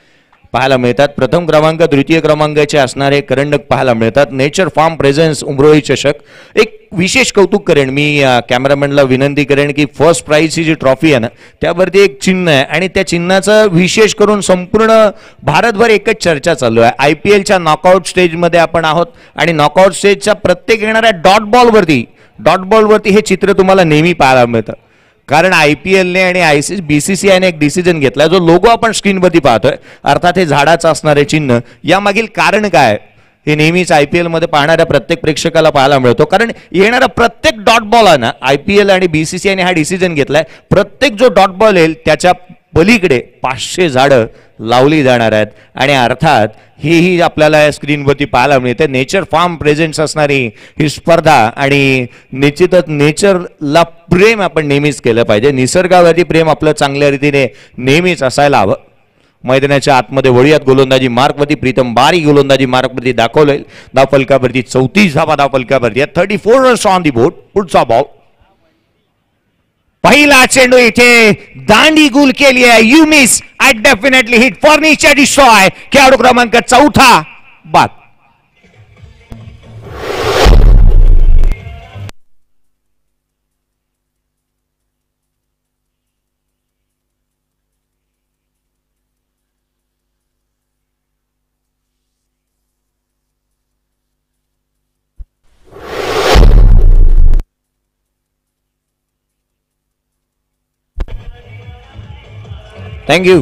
पाहायला मिळतात. प्रथम क्रमांक द्वितीय क्रमांकाचे असणारे करंडक पाहायला मिळतात. नेचर फार्म प्रेझेन्स उमरोळी चषक. एक विशेष कौतुक करेन मी, कॅमेरामॅनला विनंती करेन की फर्स्ट प्राइजची जी ट्रॉफी आहे ना त्यावरती एक चिन्ह आहे आणि त्या चिन्हाचं विशेष करून संपूर्ण भारतभर एकच चर्चा चालू आहे. IPLच्या नॉकआउट स्टेजमध्ये आपण आहोत आणि नॉकआउट स्टेजच्या प्रत्येक येणाऱ्या डॉट बॉलवरती हे चित्र तुम्हाला नेहमी पाहायला मिळतं. कारण IPLने आणि BCCIने एक डिसिजन घेतला. जो लोगो आपण स्क्रीनवरती पाहतोय अर्थात हे झाडाचं असणारे चिन्ह, यामागील कारण काय हे नेहमीच IPL मध्ये पाहणाऱ्या प्रत्येक प्रेक्षकाला पाहायला मिळतो. कारण येणारा प्रत्येक डॉट बॉल आहे ना, IPL आणि BCCIने हा डिसिजन घेतलाय, प्रत्येक जो डॉट बॉल येईल त्याच्या पलीकडे 500 झाडं लावली जाणार आहेत आणि अर्थात हेही आपल्याला स्क्रीनवरती पाहायला मिळते. नेचर फार्म प्रेझेंट्स असणारी ही स्पर्धा आणि निश्चितच नेचरला प्रेम आपण नेहमीच केलं पाहिजे. निसर्गावरती प्रेम आपलं चांगल्या रीतीने नेहमीच असायला हवं. मैदानाच्या आतमध्ये वळीयात गोलंदाजी मार्कवरती प्रीतम बारी गोलंदाजी मार्कवरती दाखवलंय. धाव फलकावरती 34 धावा धाव फलकावरती 34 रन्स ऑन दी बोर्ड. पुढचा बॉल. पहिला चेंडू इथे दांडी गुल केली आहे. You miss, I definitely hit, furniture destroy. खेळाडू क्रमांक 4 बाद. थँक्यू.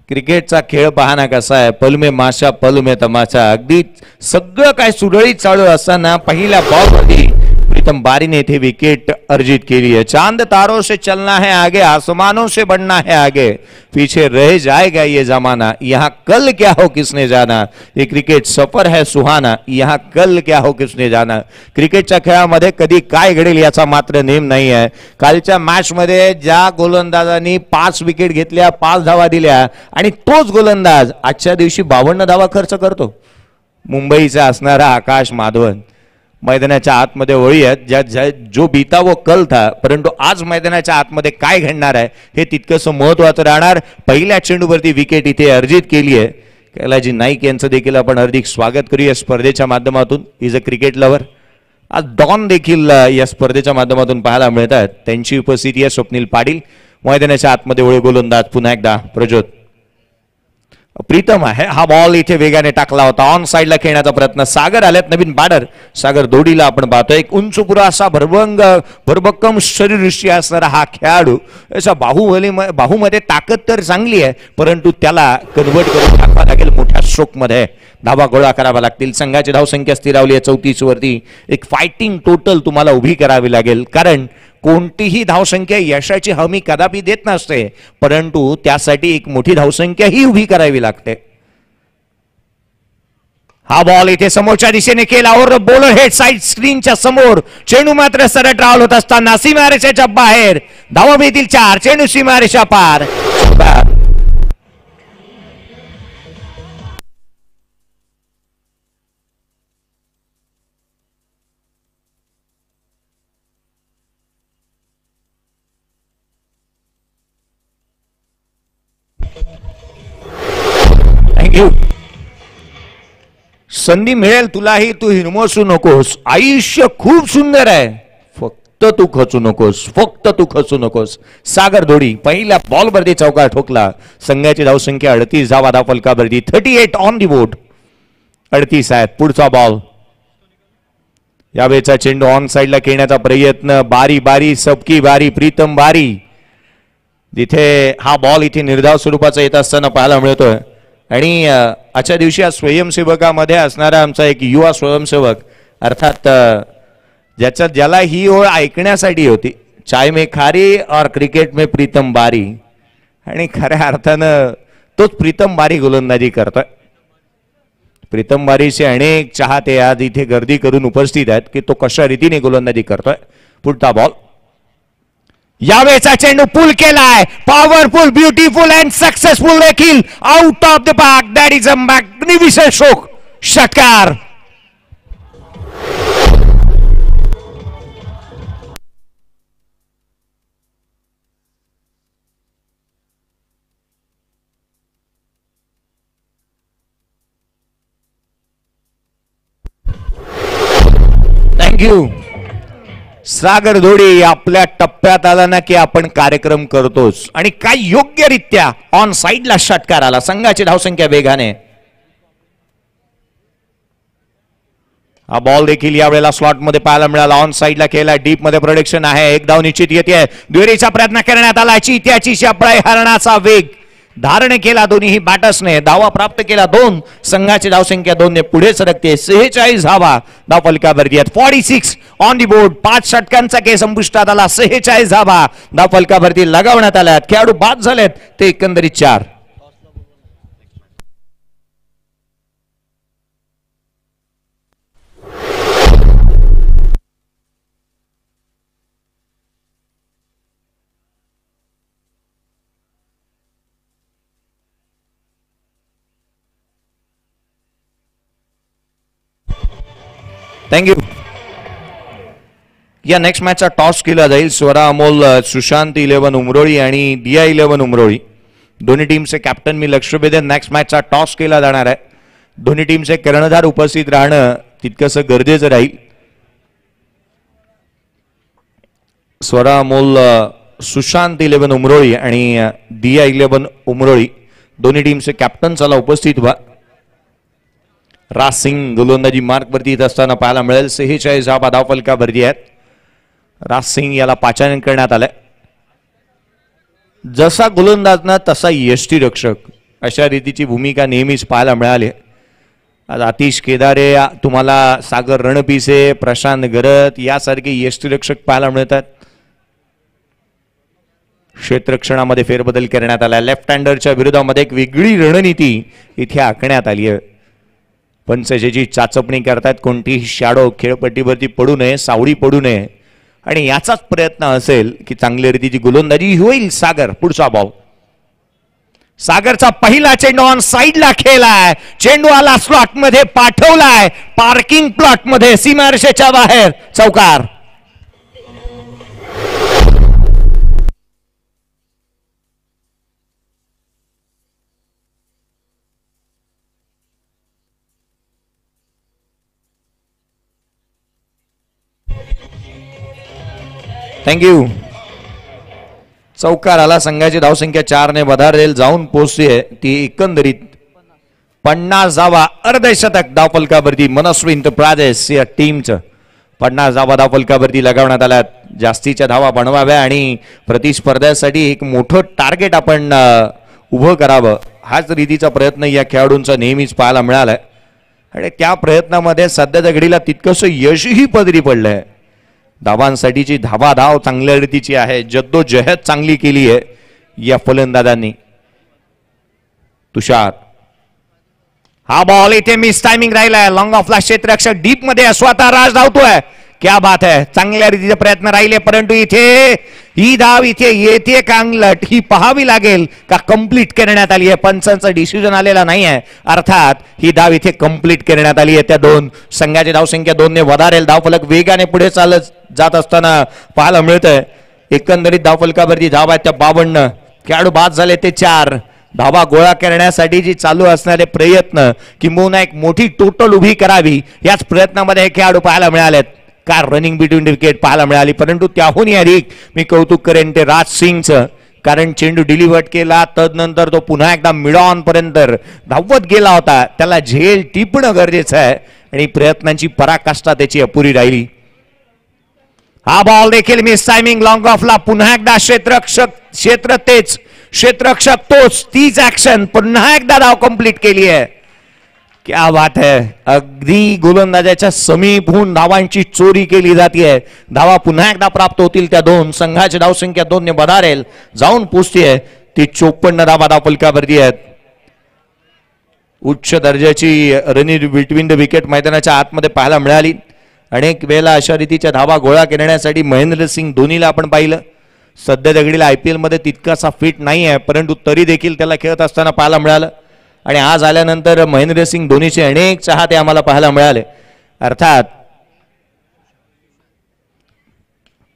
क्रिकेटचा खेळ पाहना कसा आहे, पल में माशा पल में तमाशा. अगदी सगळं काय सुरळीत चालू असताना पहिल्या बॉलवरती प्रीतम बारी ने इथे विकेट अर्जित केली है. चांद तारों से चलना है आगे, आसमानों से बढ़ना है आगे, पीछे रह जाएगा ये जमाना, यहाँ कल क्या हो किसने जाना. ये क्रिकेट सफर है सुहाना, यहाँ कल क्या हो किसने जाना. क्रिकेटच्या खेळामध्ये कधी काय घडेल याचा मात्र नेम नाही आहे. कालच्या मॅच मध्ये ज्या गोलंदाजांनी 5 विकेट घेतल्या, 5 धावा दिल्या आणि तोच गोलंदाज आजच्या दिवशी 52 धावा खर्च करतो, मुंबईचा असणारा आकाश माधवन. मैदानाच्या आतमध्ये वळी आहेत, जो बीता वो कल था, परंतु आज मैदानाच्या आतमध्ये काय घडणार आहे हे तितकंसं महत्वाचं राहणार. पहिल्या चेंडूवरती विकेट इथे अर्जित केली आहे. कैलाजी नाईक यांचं देखील आपण हार्दिक स्वागत करूया स्पर्धेच्या माध्यमातून. Is a cricket lover. आज डॉन देखील या स्पर्धेच्या माध्यमातून पाहायला मिळतात. त्यांची उपस्थिती आहे. स्वप्नील पाटील. मैदानाच्या आतमध्ये वळी गोलंदाज पुन्हा एकदा प्रज्योत. प्रीतम आहे. हा बॉल इथे वेगाने टाकला होता. ऑन साइडला खेळण्याचा प्रयत्न. सागर आल्यात नवीन बॅटर. सागर दोडीला आपण पाहतोय. एक उंचपुरा असा भरभक्कम शरीरदृष्टी असणारा हा खेळाडू. याच्या बाहूमध्ये ताकद तर चांगली आहे, परंतु त्याला कन्वर्ट करून टाकावं लागेल मोठ्या स्ट्रोक मध्ये. धावा गोळा करावा लागतील. संघाची धावसंख्या स्थिरावली आहे 34 वरती. एक फायटिंग टोटल तुम्हाला उभी करावी लागेल, कारण कोणतीही धावसंख्या यशाची हमी कदापि देत नसते, परंतु त्यासाठी एक मोठी धावसंख्या ही उभी करावी लागते. हा बॉल इथे समोरच्या दिशेने केला और बॉलर हेड साइड स्क्रीनच्या समोर. चेंडू मात्र सरळ ट्रॅव्हल होत असताना सीमारेषेच्या बाहेर. धावा मिळतील 4. चेंडू सीमारेषा पार. संधी मिळेल तुलाही, तू हिरमसू नकोस. आयुष्य खूप सुंदर आहे, फक्त तू खचू नकोस, फक्त तू खचू नकोस. सागर धोडी पहिल्या बॉलवरती चौकार ठोकला. संघाची धावसंख्या 38 धावा धावफलकावरती. 38 ऑन दी बोर्ड. 38 आहेत. पुढचा बॉल. यावेळेचा चेंडू ऑन साइडला खेळण्याचा प्रयत्न. बारी बारी सबकी बारी. प्रीतम बारी. जिथे हा बॉल इथे निर्धाव स्वरूपाचा येत असताना पाहायला मिळतोय. आणि आजच्या दिवशी या स्वयंसेवकामध्ये असणारा आमचा एक युवा स्वयंसेवक, अर्थात ज्याला ही ओळ ऐकण्यासाठी होती, चाय में खारी और क्रिकेट में प्रीतम बारी, आणि खऱ्या अर्थानं तोच प्रीतम बारी गोलंदाजी करतोय. प्रीतम बारीचे अनेक चाहते आज इथे गर्दी करून उपस्थित आहेत की तो कशा रीतीने गोलंदाजी करतोय. पुढचा बॉल. यावेळेचा चेंडू पुल केलाय. पॉवरफुल, ब्युटिफुल अँड सक्सेसफुल देखील. Out of the park. That is a magnificent stroke. षटकार. थँक्यू. सागर धोडी आपल्या टप्प्यात आला ना की आपण कार्यक्रम करतोच, आणि काय योग्यरित्या ऑन साइडला षटकार आला. संघाची धावसंख्या वेगाने. हा बॉल देखील यावेळेला स्लॉट मध्ये पाहायला मिळाला. ऑन साइडला केला. डीप मध्ये प्रोडक्शन आहे. एक धाव निश्चित येते. दुहेरीचा प्रयत्न करण्यात आला. चित्याची शापराई हरणाचा वेग धारण केला दोन्ही बॅटर्सने. धावा प्राप्त केला 2. संघाची धावसंख्या 2 ने पुढे सरकते. 46 धावा धावफलकावरती आहेत. 46 ऑन दी बोर्ड. 5 षटकांचा खेळ संपुष्टात आला. 46 धावा धावफलकावरती लगावण्यात आल्यात. खेळाडू बाद झालेत ते एकंदरीत 4. थँक्यू. या नेक्स्ट मॅचचा टॉस केला जाईल. स्वरा अमोल, सुशांत 11 उमरोळी आणि दिया 11 उमरोळी. दोन्ही टीमचे कॅप्टन मी लक्ष वेधेन. नेक्स्ट मॅचचा टॉस केला जाणार आहे. दोन्ही टीमचे कर्णधार उपस्थित राहणं तितकंसं गरजेचं राहील. स्वरा अमोल, सुशांत 11 उमरोळी आणि दिया 11 उमरोळी दोन्ही टीमचे कॅप्टन चला उपस्थित व्हा. राज सिंग गोलंदाजी मार्क वरती येत असताना पाहायला मिळेल. 46 धावा धावफलकावरती आहेत. राज सिंग याला पाचारण करण्यात आलंय. जसा गोलंदाज ना तसा यष्टीरक्षक, अशा रीतीची भूमिका नेहमीच पाहायला मिळाली. आज आतिश केदारे, तुम्हाला सागर रणपिसे, प्रशांत गरत यासारखे यष्टीरक्षक पाहायला मिळतात. क्षेत्ररक्षणामध्ये फेरबदल करण्यात आला. लेफ्ट हँडरच्या विरोधामध्ये एक वेगळी रणनीती इथे आखण्यात आली आहे. पंच ज्याची चाचपणी करतात, कोणतीही शॅडो खेळपट्टीवरती पडू नये, सावळी पडू नये, आणि याचाच प्रयत्न असेल की चांगल्या रीतीची गोलंदाजी होईल. सागर. पुढचा बॉल. सागरचा पहिला चेंडू ऑन साइडला खेळलाय. चेंडू आला स्लॉट मध्ये पाठवलाय. पार्किंग प्लॉट मध्ये सीमारेषेच्या बाहेर. चौकार. थँक्यू. चौकार आला. संघाची धावसंख्या 4 ने वधारेल जाऊन पोहोचते ती एकंदरीत 50 धावा. अर्धशतक धावफलकावरती मनस्वी एंटरप्राइजेस या टीमचं 50 धावा धावफलकावरती लगावण्यात आल्यात. जास्तीच्या धावा बनवाव्या आणि प्रतिस्पर्ध्यासाठी एक मोठं टार्गेट आपण उभं करावं, हाच रीतीचा प्रयत्न या खेळाडूंचा नेहमीच पाहायला मिळालाय. आणि त्या प्रयत्नामध्ये सध्याच्या घडीला तितकंसं यशही पदरी पडलंय. धावांसाठीची धावाधाव चांगल्या रीतीची आहे. जद्दोजहद चांगली केली आहे या फलंदाजांनी. तुषार. हा बॉल इथे मिस टायमिंग राहिलाय. लॉंग ऑफला क्षेत्ररक्षक डीप मध्ये स्वतः राज धावतोय. क्या बात आहे. चांगल्या रीतीचे प्रयत्न राहिले, परंतु इथे ही धाव इथे येते कांगलट ही पाहावी लागेल का कंप्लीट करण्यात आली आहे. पंचांचा डिसिजन आलेला नाही आहे. अर्थात ही धाव इथे कंप्लीट करण्यात आली आहे. त्या 2 संघाची धावसंख्या 2 ने वधारेल. धावफलक वेगाने पुढे चालत जात असताना पाहायला मिळतंय. एकंदरीत धावफलकावरती धाव आहेत त्या 52. खेळाडू बाद झाले ते 4. धावा गोळा करण्यासाठी जी चालू असणारे प्रयत्न किंबहुना एक मोठी टोटल उभी करावी याच प्रयत्नामध्ये हे खेळाडू पाहायला मिळालेत. काय रनिंग बिटवीन विकेट पाहायला मिळाली. परंतु त्याहूनही अधिक मी कौतुक करेन ते राज सिंगचं, कारण चेंडू डिलिव्हर्ड केला तदनंतर तो पुन्हा एकदा मिड ऑन पर्यंत धावत गेला होता. त्याला झेल टिपणं गरजेचं आहे आणि प्रयत्नांची पराकाष्ठा त्याची अपुरी राहिली. हा बॉल देखील मिस टायमिंग लॉंग ऑफला. पुन्हा एकदा क्षेत्र तेच, क्षेत्ररक्षक तोच, तीच ऍक्शन, पुन्हा एकदा धाव कंप्लीट केली आहे. क्या बात है. अगदी गोलंदाजाच्या समीप होऊन धावांची चोरी केली जाते. धावा पुन्हा एकदा प्राप्त होतील. त्या दोन संघाची धावसंख्या 2 ने बधारेल जाऊन पोहोचते. ती 54 धावा धावफलकावरती आहेत. उच्च दर्जाची रनिंग बिटवीन द विकेट मैदानाच्या आतमध्ये पाहायला मिळाली. अनेक वेळेला अशा रीतीच्या धावा गोळा करण्यासाठी महेंद्रसिंग धोनीला आपण पाहिलं. सध्या दगडीला IPL मध्ये तितकासा फिट नाही आहे, परंतु तरी देखील त्याला खेळत असताना पाहायला मिळालं. आणि आज आल्यानंतर महेंद्रसिंग धोनीचे अनेक चाहते आम्हाला पाहायला मिळाले. अर्थात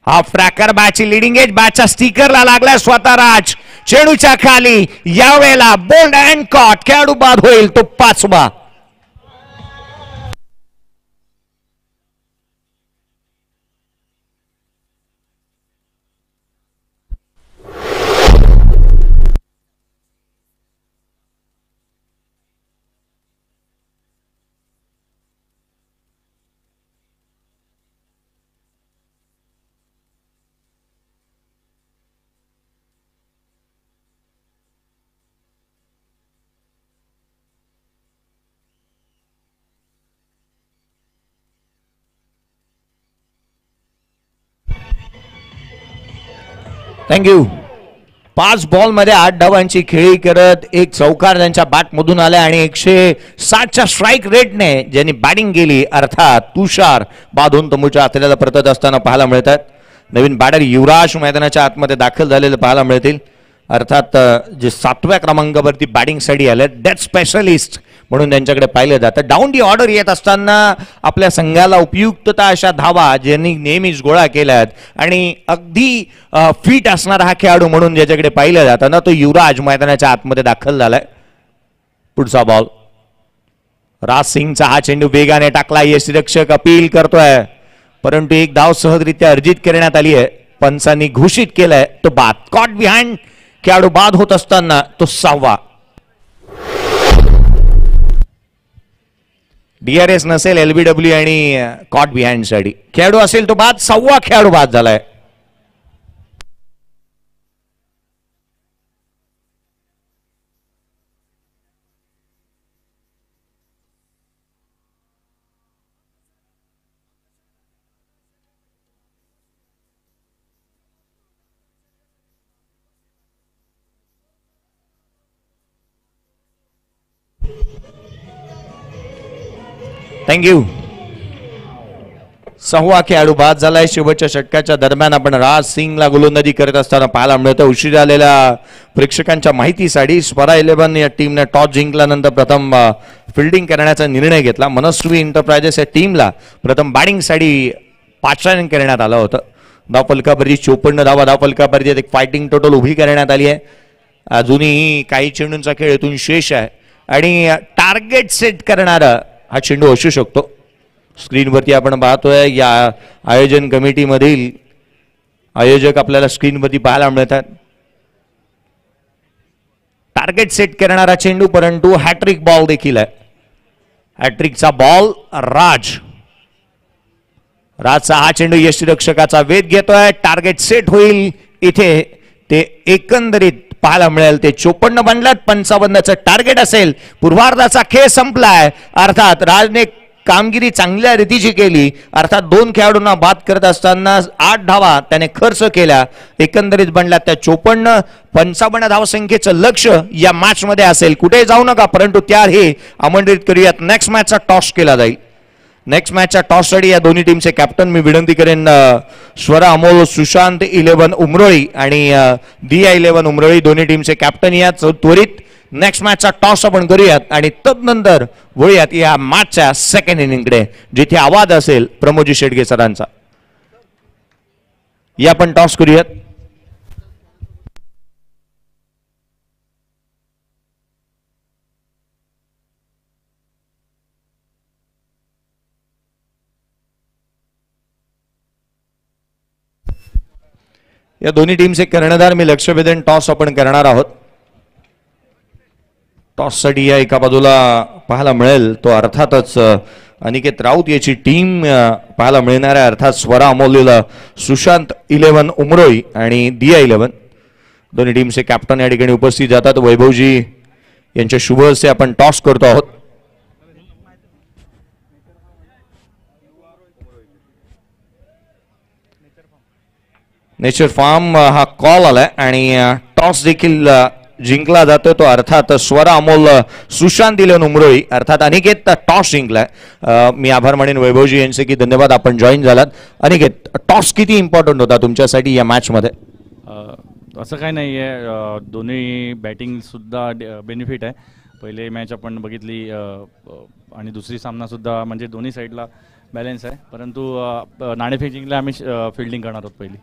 हाफ ट्रॅकर बॅटची लिडिंग एज बॅटच्या स्टिकरला लागलाय स्वतः राज. चेंडूच्या खाली यावेळेला बोल्ड अँड कॉट, खेळाडू बाद होईल तो 5वा. थँक्यू. 5 बॉलमध्ये 8 धावांची खेळी करत एक चौकार त्यांच्या बॅटमधून आल्या आणि 160च्या स्ट्राईक रेटने ज्यांनी बॅटिंग केली अर्थात तुषार बाधून तंबूच्या आतड्याला परतत असताना पाहायला मिळतात. नवीन बॅटर युवराज मैदानाच्या आतमध्ये दाखल झालेले पाहायला मिळतील. अर्थात जे 7व्या क्रमांकावरती बॅटिंगसाठी आले डेथ स्पेशलिस्ट म्हणून त्यांच्याकडे पाहिलं जातं. डाऊन दी ऑर्डर येत असताना आपल्या संघाला उपयुक्तता अशा धावा ज्यांनी नेहमीच गोळा केल्यात आणि अगदी फिट असणारा हा खेळाडू म्हणून ज्याच्याकडे पाहिलं जातं ना तो युवराज मैदानाच्या आतमध्ये दाखल झालाय. पुढचा बॉल राज सिंगचा. हा चेंडू वेगाने टाकला. यष्टिरक्षक अपील करतोय परंतु एक धाव सहजरित्या अर्जित करण्यात आली आहे. पंचांनी घोषित केलंय तो बाद. कॉट बिहाइंड, खेळाडू बाद होत असताना तो 6वा. DRS नसेल LBW आणि कॉट बिहाइंड साठी. खेळाडू असेल तो बाद. 6वा खेळाडू बाद झालाय. थँक्यू. 6वा खेळाडू बाद झालाय. शेवटच्या षटकाच्या दरम्यान आपण राज सिंगला गोलंदाजी करत असताना पाहायला मिळतं. उशीर आलेल्या प्रेक्षकांच्या माहितीसाठी स्परा 11 या टीमने टॉस जिंकल्यानंतर प्रथम फिल्डिंग करण्याचा निर्णय घेतला. मनस्वी एंटरप्राइजेस या टीमला प्रथम बॅटिंगसाठी पाचारण करण्यात आलं होतं. धावफलकावरती 54 धावा धावफलकावरती एक फायटिंग टोटल उभी करण्यात आली आहे. अजूनही काही चेंडूंचा खेळ इथून शेष आहे आणि टार्गेट सेट करणारा हा चेंडू असू शकतो. स्क्रीनवरती आपण पाहतोय या आयोजन कमिटीमधील आयोजक आपल्याला स्क्रीनवरती पाहायला मिळतात. टार्गेट सेट करणारा चेंडू परंतु हॅट्रिक बॉल देखील आहे. हॅट्रिकचा बॉल राजचा हा चेंडू यष्टिरक्षकाचा वेध घेतोय. टार्गेट सेट होईल इथे. ते एकंदरीत पाहायला मिळेल ते 54 बनलात. 55चं टार्गेट असेल. पूर्वार्धाचा खेळ संपलाय. अर्थात राजने कामगिरी चांगल्या रीतीची केली. अर्थात 2 खेळाडूंना बाद करत असताना 8 धावा त्याने खर्च केल्या. एकंदरीत बनल्यात त्या 54. 55 धावसंख्येचं लक्ष या मॅच मध्ये असेल. कुठे जाऊ नका परंतु त्याआधी आमंत्रित करूयात नेक्स्ट मॅचचा टॉस केला जाईल. नेक्स्ट मॅचच्या टॉससाठी या दोन्ही टीमचे कॅप्टन मी विनंती करेन स्वरा अमोल सुशांत 11 उमरोळी आणि दिया 11 उमरोळी दोन्ही टीमचे कॅप्टन या त्वरित नेक्स्ट मॅचचा टॉस आपण करूयात आणि तदनंतर वळूयात या मॅचच्या सेकंड इनिंगकडे जिथे आवाज असेल प्रमोदजी शेडगे सरांचा. या आपण टॉस करूयात. या दोन्ही टीमचे कर्णधार मी लक्षवेधन टॉस आपण करणार आहोत. टॉस साठी या एका बाजूला पाहायला मिळेल तो अर्थातच अनिकेत राऊत याची टीम पाहायला मिळणार आहे. अर्थात स्वरा अमोलीला सुशांत 11 उमरोई आणि दिया 11 दोन्ही टीमचे कॅप्टन या ठिकाणी उपस्थित जातात. वैभवजी यांच्या शुभ हस्ते आपण टॉस करतो आहोत. नेचर फार्म हा कॉल आलाय आणि टॉस देखील जिंकला जातो तो अर्थात स्वरा अमोल सुशांत 11 उमरोई अर्थात अनिकेत टॉस जिंकलाय. मी आभार मानेन वैभवजी यांचे की धन्यवाद आपण जॉईन झालात. अनिकेत, टॉस किती इम्पॉर्टंट होता तुमच्यासाठी या मॅच मध्ये? असं काही नाही आहे, दोन्ही बॅटिंग सुद्धा बेनिफिट आहे. पहिले मॅच आपण बघितली आणि दुसरी सामना सुद्धा म्हणजे दोन्ही साईडला बॅलन्स आहे. परंतु नाणेफेक जिंकले आम्ही फिल्डिंग करणार आहोत पहिली.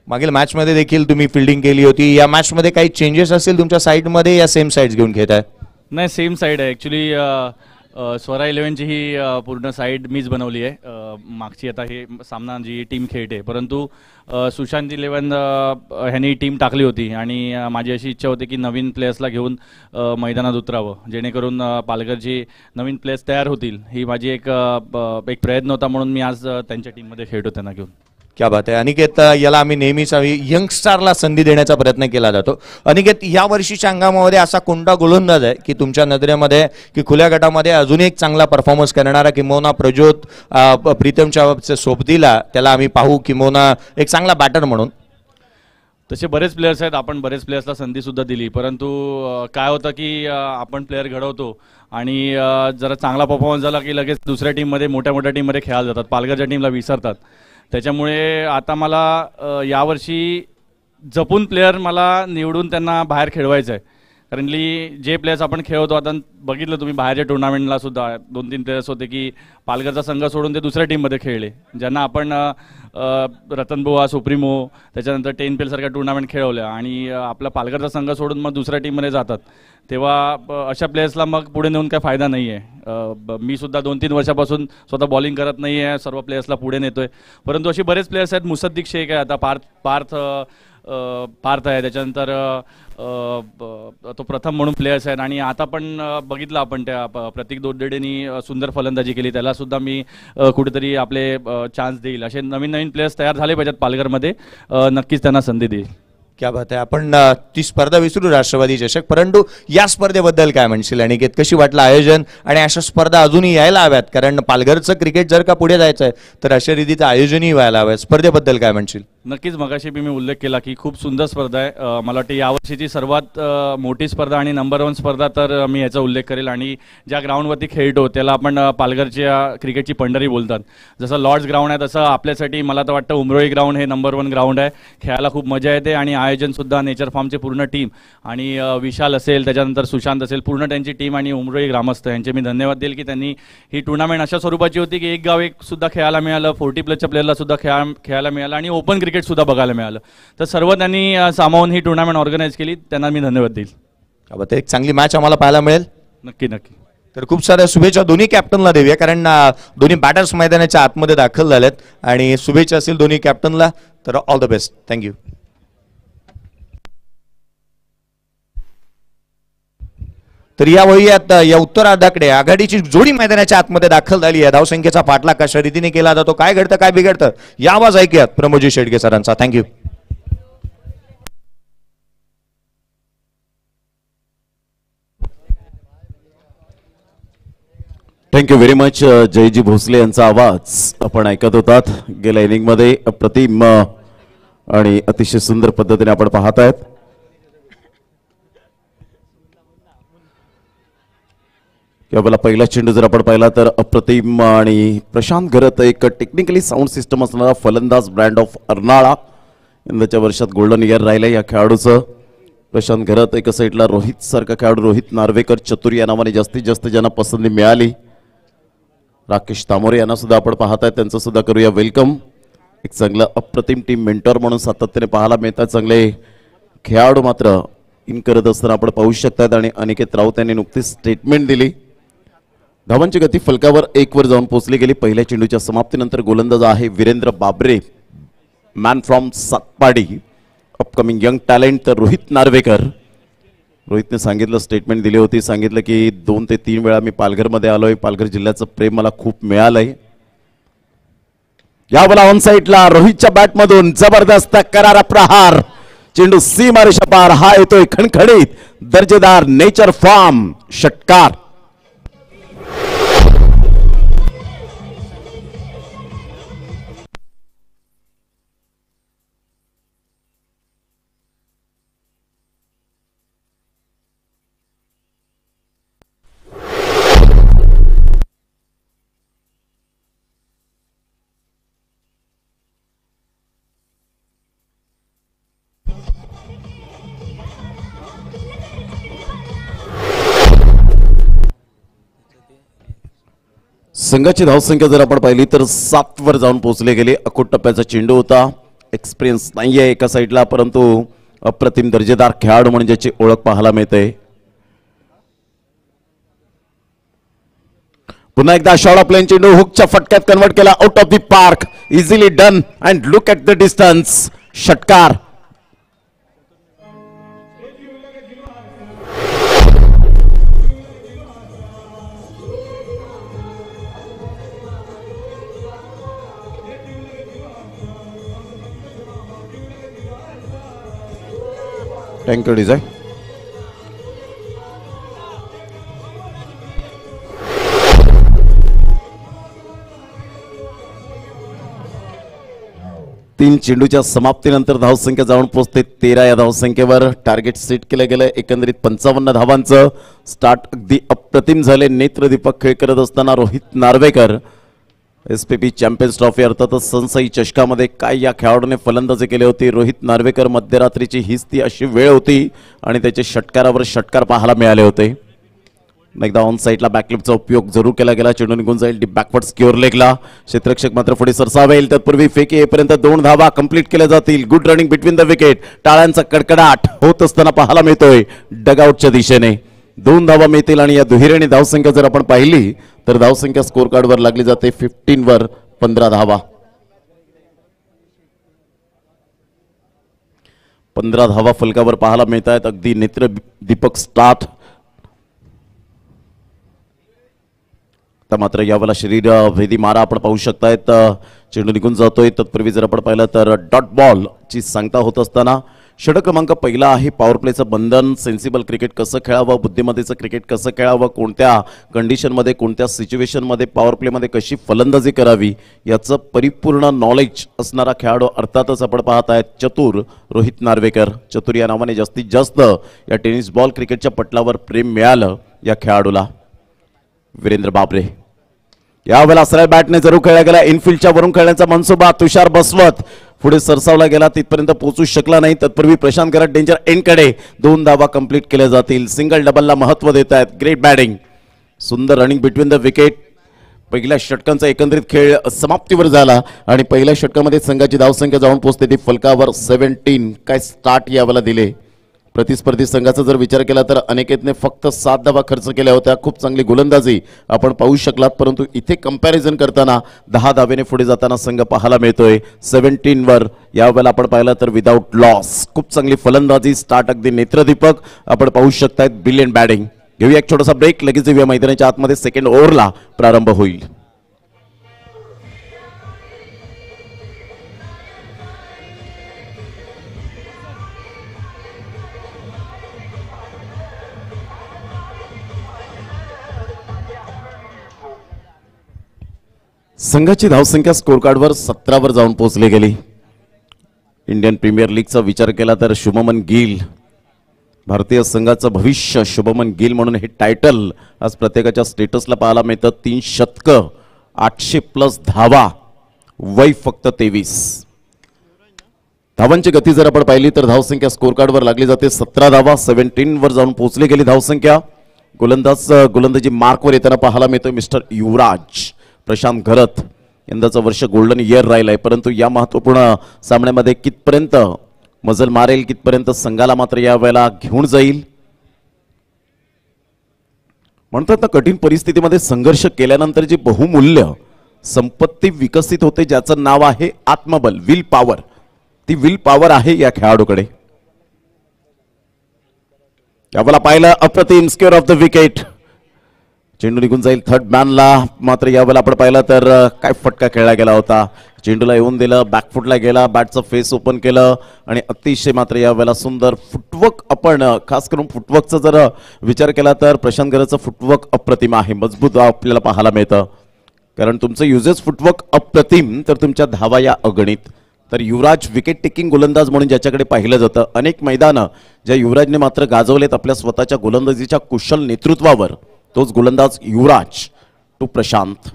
मागील मॅच मध्ये देखील तुम्ही फिल्डिंग केली होती. या मॅच मध्ये काही चेंजेस असेल तुमच्या साईड मध्ये या सेम साईड्स घेऊन खेळताय? नाही, सेम साईड आहे ॲक्च्युली. स्वरा 11ची ही पूर्ण साईड मीच बनवली आहे मागची. आता हे सामना जी टीम खेळते, परंतु सुशांत 11 ह्यांनी टीम टाकली होती आणि माझी अशी इच्छा होती की नवीन प्लेयर्सला घेऊन मैदानात उतरावं जेणेकरून पालघरची नवीन प्लेयर्स तयार होतील. ही माझी एक प्रयत्न होता, म्हणून मी आज त्यांच्या टीममध्ये खेळतो त्यांना घेऊन. क्या बात आहे अनिकेत. याला आम्ही नेहमीच यंगस्टारला संधी देण्याचा प्रयत्न केला जातो. अनिकेत, या वर्षीच्या हंगामामध्ये असा कोणता गोलंदाज आहे की तुमच्या नजरेमध्ये की खुल्या गटामध्ये अजून एक चांगला परफॉर्मन्स करणारा, किंवा प्रज्योत प्रीतमच्या सोबतीला त्याला आम्ही पाहू, किंवा एक चांगला बॅटर म्हणून? तसे बरेच प्लेयर्स आहेत, आपण बरेच प्लेयर्सला संधीसुद्धा दिली, परंतु काय होतं की आपण प्लेयर घडवतो आणि जरा चांगला परफॉर्मन्स झाला की लगेच दुसऱ्या टीममध्ये मोठ्या टीममध्ये खेळायला जातात, पालघरच्या टीमला विसरतात. त्याच्यामुळे आता मला यावर्षी जपून प्लेयर मला निवडून त्यांना बाहेर खेळवायचं आहे. करंटली जे प्लेयर्स आपण खेळवतो, आता बघितलं तुम्ही बाहेरच्या टुर्नामेंटला सुद्धा 2-3 प्लेयर्स होते की पालघरचा संघ सोडून ते दुसऱ्या टीममध्ये खेळले, ज्यांना आपण रतनबुवा, सुप्रीमो, त्याच्यानंतर 10 पेलसारख्या टुर्नामेंट खेळवल्या आणि आपला पालघरचा संघ सोडून मग दुसऱ्या टीममध्ये जातात. तेव्हा अशा प्लेयर्सला मग पुढे नेऊन काय फायदा नाही आहे. मी सुद्धा 2-3 वर्षापासून स्वतः बॉलिंग करत नाही आहे, सर्व प्लेयर्सला पुढे नेतोय. परंतु अशी बरेच प्लेयर्स आहेत. मुसद्दिक शेख आहे, आता पार्थ आहे, त्याच्यानंतर तो प्रथम म्हणून प्लेयर्स आहेत. आणि आता पण बघितलं आपण त्या प्रतीक दोड्डेनी सुंदर फलंदाजी केली, त्याला सुद्धा मी कुठेतरी आपले चान्स देईल. असे नवीन प्लेयर्स तयार झाले पाहिजेत पालघरमध्ये, नक्कीच त्यांना संधी देईल. क्या बात आहे. आपण ती स्पर्धा विसरू, राष्ट्रवादी चषक, परंतु या स्पर्धेबद्दल काय म्हणशील अनिकेत? कशी वाटलं आयोजन? आणि अशा स्पर्धा अजूनही यायला हव्यात, कारण पालघरचं क्रिकेट जर का पुढे जायचं आहे तर अशा रीतीचं आयोजनही व्हायला हवं. स्पर्धेबद्दल काय म्हणशील? नक्कीच, मगाशी मी उल्लेख केला की खूप सुंदर स्पर्धा आहे. मला वाटते यावर्षीची सर्वात मोठी स्पर्धा आणि नंबर 1 स्पर्धा तर मी याचा उल्लेख करेल. आणि ज्या ग्राउंडवरती खेळतो त्याला आपण पालघरच्या क्रिकेटची पंढरी बोलतात. जसं लॉर्ड्स ग्राउंड आहे तसं आपल्यासाठी मला तर वाटतं उमरोई ग्राउंड हे नंबर 1 ग्राउंड आहे. खेळायला खूप मजा येते आणि आयोजन सुद्धा नेचर फार्मचे पूर्ण टीम आणि विशाल असेल, त्याच्यानंतर सुशांत असेल, पूर्ण त्यांची टीम आणि उमरोई ग्रामस्थ यांचे मी धन्यवाद देईल की त्यांनी ही टुर्नामेंट अशा स्वरूपाची होती की एक गाव एक सुद्धा खेळायला मिळालं, 40+ प्लेयरला सुद्धा खेळायला मिळालं आणि ओपन क्रिकेट सुद्धा बघायला मिळालं. तर सर्व त्यांनी सामावून ही टुर्नामेंट ऑर्गनाईज केली, त्यांना मी धन्यवाद देईल. एक चांगली मॅच आम्हाला पाहायला मिळेल. नक्की. तर खूप साऱ्या शुभेच्छा दोन्ही कॅप्टनला देऊया, कारण दोन्ही बॅटर्स मैदानाच्या आतमध्ये दाखल झालेत आणि शुभेच्छा असेल दोन्ही कॅप्टनला. तर ऑल द बेस्ट. थँक्यू. तर या वळीयात या उत्तरार्धाकडे आघाडीची जोडी मैदानाच्या आतमध्ये दाखल झाली आहे. धावसंख्येचा पाठलाग कशा रीतीने केला जातो, काय घडतं काय बिघडतं, या आवाज ऐकूयात प्रमोदजी शेडगे सरांचा. थँक्यू. Thank you very much. जयजी भोसले यांचा आवाज आपण ऐकत होतात. गेल्या इनिंगमध्ये अप्रतिम आणि अतिशय सुंदर पद्धतीने आपण पाहत आहेत. यावेळेला पहिला चेंडू जर आपण पाहिला तर अप्रतिम आणि प्रशांत घरत, एक टेक्निकली साऊंड सिस्टम असणारा फलंदाज, ब्रँड ऑफ अर्नाळा, यंदाच्या वर्षात गोल्डन इयर राहिलं या खेळाडूचं. प्रशांत घरत एका साईडला रोहित सारखा खेळाडू, रोहित नार्वेकर चतुर या नावाने जास्तीत जास्त ज्यांना पसंती मिळाली. राकेश तामोरे यांना सुद्धा आपण पाहत आहे, त्यांचं सुद्धा करूया वेलकम. एक चांगलं अप्रतिम टीम मेंटॉर म्हणून सातत्याने पाहायला मिळतात. चांगले खेळाडू मात्र इन करत असताना आपण पाहू शकतात. आणि अनिकेत राऊत यांनी नुकतीच स्टेटमेंट दिली. धावांची गती फलकावर 1 वर जाऊन पोहोचली गेली. पहिल्या चेंडूच्या समाप्तीनंतर गोलंदाज आहे Virendra Babre, man from Satpadi. Upcoming young talent तर रोहित नार्वेकर. रोहितने सांगितलं, स्टेटमेंट दिली होती, सांगितलं की 2 ते 3 वेळा मी पालघरमध्ये आलोय, पालघर जिल्ह्याचं प्रेम मला खूप मिळालंय. यावेळेला ऑन साईडला रोहितच्या बॅटमधून जबरदस्त करारा प्रहार, चेंडू सीमारेषा पार, हा येतोय खणखणीत दर्जेदार नेचर फार्म षटकार. संघाची धावसंख्या जर आपण पाहिली तर 7 वर जाऊन पोहोचले गेले. अकोट टप्प्याचा चेंडू होता. एक्सपिरियन्स नाहीये एका साईडला, परंतु अप्रतिम दर्जेदार खेळाडू म्हणून ज्याची ओळख पाहायला मिळते. पुन्हा एकदा शॉर्ट ऑफ लाईन चेंडू हुकच्या फटक्यात कन्वर्ट केला, out of the park, easily done and look at the distance. षटकार. थँक्यू डिझाय. तीन चेंडूच्या समाप्तीनंतर धावसंख्या जाऊन पोहोचते 13 या धावसंख्येवर. टार्गेट सेट केलं गेलं एकंदरीत 55 धावांचं. स्टार्ट अगदी अप्रतिम झाले. नेत्रदीपक खेळ करत असताना Rohit Narvekar SPP champions trophy अर्थातच सनसाई चषकामध्ये काय या खेळाडूने फलंदाजी केली होती. रोहित नार्वेकर मध्यरात्रीची हीच ती अशी वेळ होती आणि त्याचे षटकारावर षटकार पाहायला मिळाले होते. एकदा ऑन साईडला बॅकलिपचा उपयोग जरूर केला गेला. चेंडू निघून जाईल बॅकवर्ड स्क्युअर लेगला. क्षेत्ररक्षक मात्र पुढे सरसावेल. तत्पूर्वी फेकी येईपर्यंत 2 धावा कंप्लीट केल्या जातील. Good running between the wicket. टाळ्यांचा कडकडाट होत असताना पाहायला मिळतोय डगआउटच्या दिशेने. 2 धावा मिळतील आणि या दुहेरीने धावसंख्या जर आपण पाहिली तर धावसंख्या स्कोर कार्डवर लागली जाते 15 वर 15 धावा. 15 धावा फलकावर पाहायला मिळत आहेत. अगदी नेत्र दीपक स्टार्ट. तर मात्र यावेळेला शरीर भेदी मारा आपण पाहू शकतायत. चेंडू निघून जातोय. तत्पूर्वी जर आपण पाहिलं तर डॉट बॉल ची सांगता होत असताना षटक क्रमांक पहिला आहे पॉवर प्लेचं बंधन. सेन्सिबल क्रिकेट कसं खेळावं, बुद्धिमत्तेचं क्रिकेट कसं खेळावं, कोणत्या कंडिशनमध्ये कोणत्या सिच्युएशनमध्ये पॉवर प्लेमध्ये कशी फलंदाजी करावी याचं परिपूर्ण नॉलेज असणारा खेळाडू अर्थातच आपण पाहत आहेत चतुर रोहित नार्वेकर. चतुर या नावाने जास्तीत जास्त या टेनिस बॉल क्रिकेटच्या पटलावर प्रेम मिळालं या खेळाडूला. वीरेंद्र बाबरे यावेळेला सरळ बॅटने जरूर खेळला गेला. इनफिल्डच्या वरून खेळण्याचा मनसुबा तुषार बसवत पुढे सरसावला गेला, तिथपर्यंत पोहोचू शकला नाही. तत्पूर्वी प्रशांत गरड डेंजर एंडकडे 2 धावा कंप्लीट केल्या जातील. सिंगल डबलला महत्व देत आहेत. ग्रेट बॅटिंग, सुंदर रनिंग बिटवीन द विकेट. पहिल्या षटकांचा एकंदरीत खेळ समाप्तीवर झाला आणि पहिल्या षटकामध्ये संघाची धावसंख्या जाऊन पोहोचते ती फलकावर 17. काय स्टार्ट यावेळेला दिले. प्रतिस्पर्धी संघाचा जर विचार केला तर अनिकेतने फक्त 7 धावा खर्च केल्या होत्या. खूप चांगली गोलंदाजी आपण पाहू शकलात, परंतु इथे कंपॅरिझन करताना 10 धावेने पुढे जाताना संघ पाहायला मिळतोय 17 वर. यावेळेला आपण पाहिलं तर विदाउट लॉस खूप चांगली फलंदाजी. स्टार्ट अगदी नेत्रदीपक आपण पाहू शकतायत. Brilliant batting. घेऊया एक छोटासा ब्रेक, लगेच येऊया मैदानाच्या आतमध्ये. सेकंड ओव्हरला प्रारंभ होईल. संघाची धावसंख्या स्कोर कार्डवर 17 वर जाऊन पोहोचली गेली. इंडियन प्रीमियर लीगचा विचार केला तर शुभमन गिल, भारतीय संघाचं भविष्य, शुभमन गिल म्हणून हे टायटल आज प्रत्येकाच्या स्टेटसला पाहायला मिळतं. 3 शतकं, 800+ धावा, वय फक्त 23. धावांची गती जर आपण पाहिली तर धावसंख्या स्कोर कार्डवर लागली जाते 17 धावा. 17 वर जाऊन पोहोचली गेली धावसंख्या. गोलंदाजी मार्कवर येताना पाहायला मिळतोय मिस्टर युवराज प्रशांत घरत. यंदाचं वर्ष गोल्डन इयर राहिलंय, परंतु या महत्त्वपूर्ण सामन्यामध्ये कितपर्यंत मजल मारेल, कितपर्यंत संघाला मात्र या वेळेला घेऊन जाईल. म्हणतात ना, कठीण परिस्थितीमध्ये संघर्ष केल्यानंतर जी बहुमूल्य संपत्ती विकसित होते ज्याचं नाव आहे आत्मबल, विल पॉवर. ती विल पॉवर आहे या खेळाडूकडे. यावेळेला पाहिलं अप्रतिम स्क्वेअर ऑफ द विकेट. चेंडू निघून जाईल थर्ड मॅनला. मात्र यावेळेला आपण पाहिलं तर काय फटका खेळला गेला होता. चेंडूला येऊन दिलं, बॅकफुटला गेला, बॅटचं फेस ओपन केलं आणि अतिशय मात्र यावेळेला सुंदर फुटवर्क. आपण खास करून फुटवर्कचा जर विचार केला तर प्रशांत गरजचं फुटवर्क अप्रतिम आहे, मजबूत आपल्याला पाहायला मिळतं. कारण तुमचं युजेस फुटवर्क अप्रतिम तर तुमच्या धावा या अगणित. तर युवराज विकेट टेकिंग गोलंदाज म्हणून ज्याच्याकडे पाहिलं जातं, अनेक मैदानं ज्या युवराजने मात्र गाजवलेत आपल्या स्वतःच्या गोलंदाजीच्या कुशल नेतृत्वावर, तोच गोलंदाज Yuvraj to Prashant.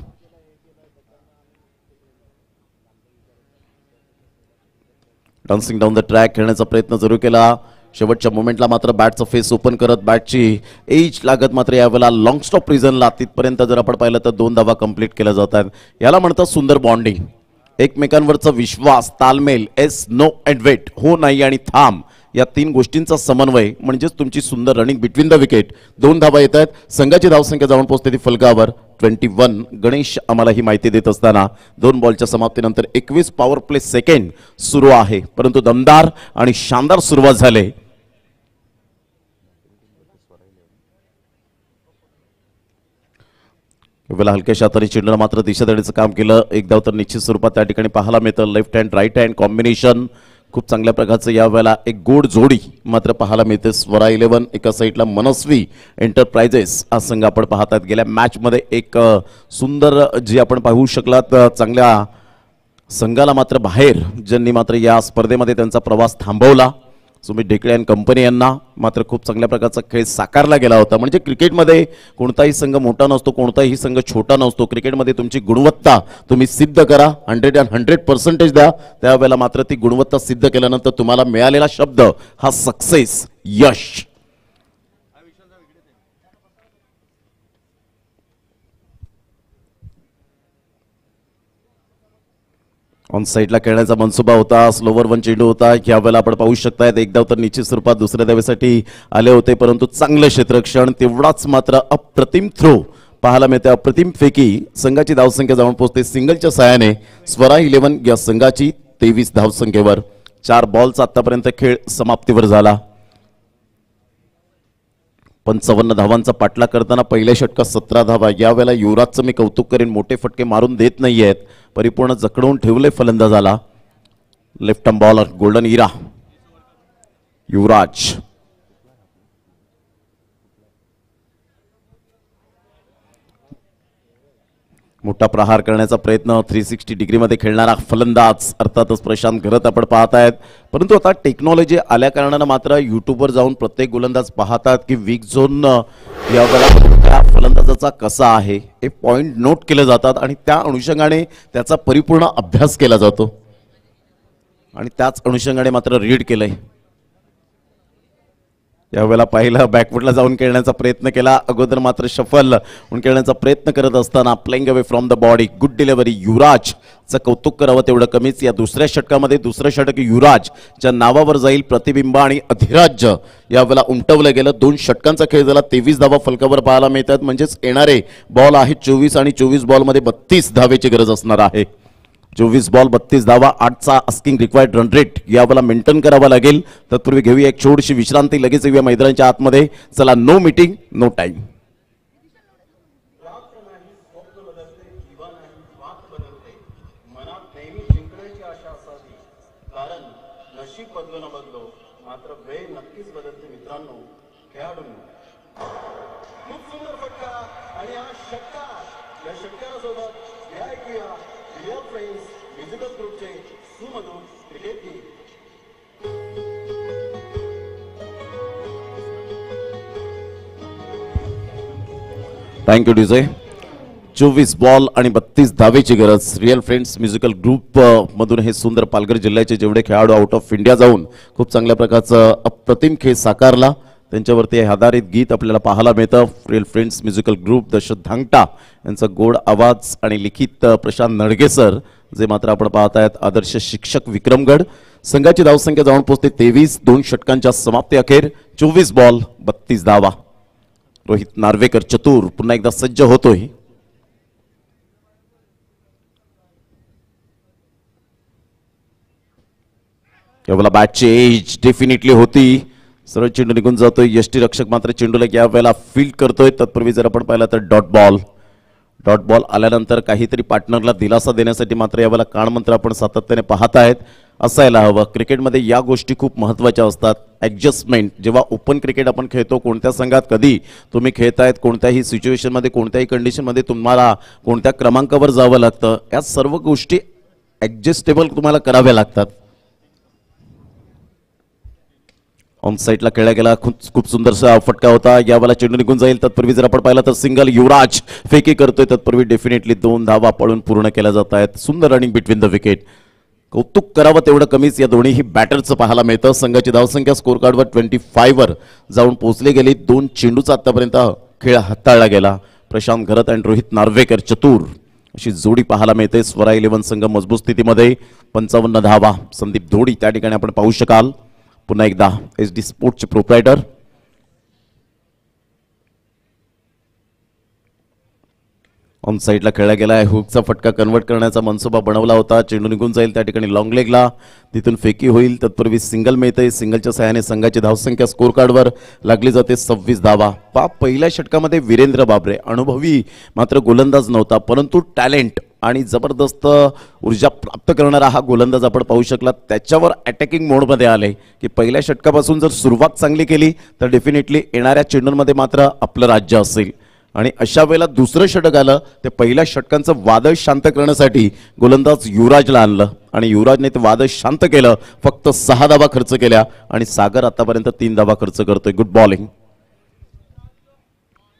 Dancing down the track खेळण्याचा प्रयत्न जरूर केला. शेवटच्या मोमेंटला मात्र बॅटचं फेस ओपन करत बॅटची एज लागत मात्र यावेळेला लॉंग स्टॉप रिझनला तिथपर्यंत जर आपण पाहिलं तर 2 धावा कंप्लीट केल्या जातात. याला म्हणतात सुंदर बॉन्डिंग. एकमेकांवरचा विश्वास, तालमेल, एस नो अँड वेट, हो नाही आणि थांब, या 3 गोष्टींचा समन्वय म्हणजेच तुमची सुंदर रनिंग बिटवीन द विकेट. 2 धावा येत आहेत. संघाची धावसंख्या जाऊन पोहोचते ती फलकावर 21. गणेश आम्हाला ही माहिती देत असताना 2 बॉलच्या समाप्तीनंतर 21 पॉवर प्ले सेकंड सुरू आहे, परंतु दमदार आणि शानदार सुरुवात झाली. वेळेला हलक्याशा हाताने चेंडूला मात्र दिशा देण्याचं काम केलं. एक धाव तर निश्चित स्वरूपात त्या ठिकाणी पाहायला मिळतं. Left hand right hand combination खूप चांगल्या प्रकारचं यावेळेला एक गोड जोडी मात्र पाहायला मिळते. स्वरा 11 एका साईडला मनस्वी एंटरप्राइजेस हा संघ आपण पाहतात. गेल्या मॅचमध्ये एक सुंदर जी आपण पाहू शकलात चांगल्या संघाला मात्र बाहेर ज्यांनी मात्र या स्पर्धेमध्ये त्यांचा प्रवास थांबवला, सुमित ढेकळे आणि कंपनी यांना मात्र खूप चांगल्या प्रकारचा खेळ साकारला गेला होता. म्हणजे क्रिकेटमध्ये कोणताही संघ मोठा नसतो, कोणताही संघ छोटा नसतो. क्रिकेटमध्ये तुमची गुणवत्ता तुम्ही सिद्ध करा, 100% द्या. त्यावेळेला मात्र ती गुणवत्ता सिद्ध केल्यानंतर तुम्हाला मिळालेला शब्द हा सक्सेस, यश. ऑन साईडला खेळण्याचा मनसुबा होता. स्लोवर 1 चेंडू होता. यावेळेला आपण पाहू शकतायत एक धाव तर निश्चित स्वरूपात दुसऱ्या धावेसाठी आले होते, परंतु चांगलं क्षेत्ररक्षण, तेवढाच मात्र अप्रतिम थ्रो पाहायला मिळते. अप्रतिम फेकी. संघाची धावसंख्या जाऊन पोहोचते सिंगलच्या सहाय्याने स्वरा 11 या संघाची 23 धावसंख्येवर. 4 बॉलचा आतापर्यंत खेळ समाप्तीवर झाला. 55 धावांचा पाठलाग करताना पहिल्या षटकात 17 धावा. यावेळेला युवराजचं मी कौतुक करेन, मोठे फटके मारून देत नाहीयेत, परिपूर्ण जखडवून ठेवले फलंदाजाला. Left arm bowler golden era Yuvraj. मोठा प्रहार करण्याचा प्रयत्न 360 डिग्रीमध्ये खेळणारा फलंदाज अर्थातच प्रशांत गरत आपण पाहत आहेत. परंतु आता टेक्नॉलॉजी आल्या कारणानं मात्र युट्यूबवर जाऊन प्रत्येक गोलंदाज पाहतात की वीक झोन या फलंदाजाचा कसा आहे हे पॉइंट नोट केले जातात आणि त्या अनुषंगाने त्याचा परिपूर्ण अभ्यास केला जातो आणि त्याच अनुषंगाने मात्र रीड केलंय. यावेळेला पहिला बॅकफुटला जाऊन खेळण्याचा प्रयत्न केला. अगोदर मात्र शफल म्हणून खेळण्याचा प्रयत्न करत असताना playing away from the body good delivery. युवराजचं कौतुक करावं तेवढं कमीच. या दुसऱ्या षटकामध्ये दुसरं षटक युवराजच्या नावावर जाईल. प्रतिबिंब आणि अधिराज्य यावेळेला उमटवलं गेलं. 2 षटकांचा खेळ झाला. 23 धावा फलकावर पाहायला मिळतात. म्हणजेच येणारे बॉल आहेत 24 आणि 24 बॉलमध्ये 32 धावेची गरज असणार आहे. 24 बॉल 32 धावा. 8चा आस्किंग रिक्वायर्ड रन रेट यावेळेला मेंटेन करावा लागेल. तत्पूर्वी घेऊया एक छोटीशी विश्रांती. लगेच येऊया मैदानाच्या आतमध्ये. चला, no meeting no time. Thank you DJ. 24 ball आणि 32 धावेची गरज. रिअल फ्रेंड्स म्युझिकल ग्रुप मधून हे सुंदर पालघर जिल्ह्याचे जेवढे खेळाडू आउट ऑफ इंडिया जाऊन खूप चांगल्या प्रकारचं अप्रतिम खेळ साकारला त्यांच्यावरती आधारित गीत आपल्याला पाहायला मिळतं. Real friends musical group Dashrath Dhangta यांचा गोड आवाज आणि लिखित प्रशांत नडगे सर, जे मात्र आपण पाहत आहेत आदर्श शिक्षक विक्रमगड. संघाची धावसंख्या जाऊन पोहोचते 23. 2 षटकांच्या समाप्ती अखेर 24 बॉल 32 धावा. रोहित नार्वेकर चतुर पुन्हा एकदा सज्ज होतोय. यावेळेला बॅटची एज डेफिनेटली होती. सरळ चेंडू निघून जातोय. यष्टीरक्षक मात्र चेंडूला यावेळेला फील्ड करतोय. तत्पूर्वी जर आपण पाहिलं तर डॉट बॉल आल्यानंतर काहीतरी पार्टनरला दिलासा देण्यासाठी मात्र यावेळेला कानमंत्र आपण सातत्याने पाहत आहेत. असायला हवं. क्रिकेटमध्ये या गोष्टी खूप महत्त्वाच्या असतात. ॲडजस्टमेंट जेव्हा ओपन क्रिकेट आपण खेळतो, कोणत्या संघात कधी तुम्ही खेळतायत, कोणत्याही सिच्युएशनमध्ये कोणत्याही कंडिशनमध्ये तुम्हाला कोणत्या क्रमांकावर जावं लागतं, या सर्व गोष्टी ॲडजस्टेबल तुम्हाला कराव्या लागतात. ऑन साईडला खेळला गेला. खूप सुंदरसा फटका होता. यावेळेला चेंडू निघून जाईल. तत्पूर्वी जर आपण पाहिलं तर सिंगल युवराज फेकी करतोय. तत्पूर्वी डेफिनेटली 2 धावा पळून पूर्ण केल्या जात आहेत. सुंदर रनिंग बिटवीन द विकेट. कौतुक करावं तेवढं कमीच या दोन्ही बॅटरचं पाहायला मिळतं. संघाची धावसंख्या स्कोर कार्डवर 25 वर जाऊन पोहोचली गेली. 2 चेंडूचा आतापर्यंत खेळ हाताळला गेला. प्रशांत घरत आणि रोहित नार्वेकर चतुर अशी जोडी पाहायला मिळते. स्वरा 11 संघ मजबूत स्थितीमध्ये. 55 धावा. संदीप धोडी त्या ठिकाणी आपण पाहू शकाल. पुन्हा एकदा SD स्पोर्ट्सचे प्रोप्रायटर. ऑन साईडला खेळला गेला आहे. हुकचा फटका कन्वर्ट करण्याचा मनसुबा बनवला होता. चेंडू निघून जाईल त्या ठिकाणी लॉंग लेगला. तिथून फेकी होईल. तत्पूर्वी सिंगल मिळते. सिंगलच्या सहाय्याने संघाची धावसंख्या स्कोर कार्डवर लागली जाते 26 धावा. पहिल्या षटकामध्ये वीरेंद्र बाबरे अनुभवी मात्र गोलंदाज नव्हता, परंतु टॅलेंट आणि जबरदस्त ऊर्जा प्राप्त करणारा हा गोलंदाज आपण पाहू शकला. त्याच्यावर अटॅकिंग मोडमध्ये आले की पहिल्या षटकापासून जर सुरुवात चांगली केली तर डेफिनेटली येणाऱ्या चेंडूंमध्ये मात्र आपलं राज्य असेल. आणि अशा वेळेला दुसरं षटक आलं ते पहिल्या षटकांचं वादळ शांत करण्यासाठी गोलंदाज युवराजला आणलं आणि युवराजने ते वादळ शांत केलं. फक्त 6 धावा खर्च केल्या आणि सागर आतापर्यंत 3 धावा खर्च करतोय. Good bowling.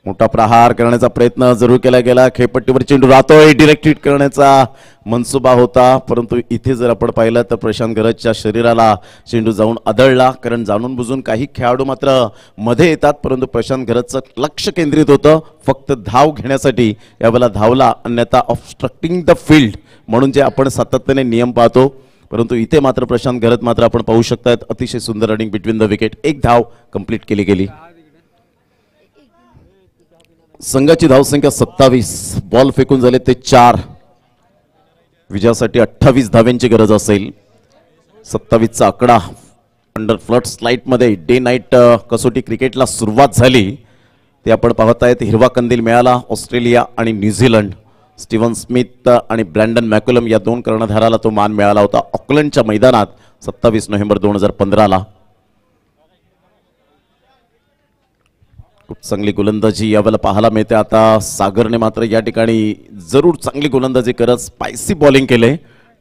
मोठा प्रहार करण्याचा प्रयत्न जरूर केला गेला. खेळपट्टीवर चेंडू राहतोय. डिरेक्ट हिट करण्याचा मनसुबा होता, परंतु इथे जर आपण पाहिलं तर प्रशांत घरतच्या शरीराला चेंडू जाऊन आदळला. कारण जाणून बुजून काही खेळाडू मात्र मध्ये येतात, परंतु प्रशांत घरतचं लक्ष केंद्रित होतं फक्त धाव घेण्यासाठी. यावेळेला धावला, अन्यथा ऑब्स्ट्रक्टिंग द फील्ड म्हणून जे आपण सातत्याने नियम पाहतो, परंतु इथे मात्र प्रशांत घरत मात्र आपण पाहू शकतात अतिशय सुंदर रनिंग बिटवीन द विकेट. 1 धाव कंप्लीट केली गेली. संघाची धावसंख्या 27. बॉल फेकून झाले ते 4. विजयासाठी 28 धाव्यांची गरज असेल. 27चा आकडा अंडर फ्लड स्लाइट मध्ये डे नाईट कसोटी क्रिकेटला सुरुवात झाली ते आपण पाहत आहेत. हिरवा कंदील मिळाला ऑस्ट्रेलिया आणि न्यूझीलंड. स्टीव्हन स्मिथ आणि ब्रँडन मॅकुलम या 2 कर्णधाराला तो मान मिळाला होता ऑकलंडच्या मैदानात 27 नोव्हेंबर 2015ला. खूप चांगली गोलंदाजी यावेळेला पाहायला मिळते. आता सागरने मात्र या ठिकाणी जरूर चांगली गोलंदाजी करत स्पायसी बॉलिंग केले.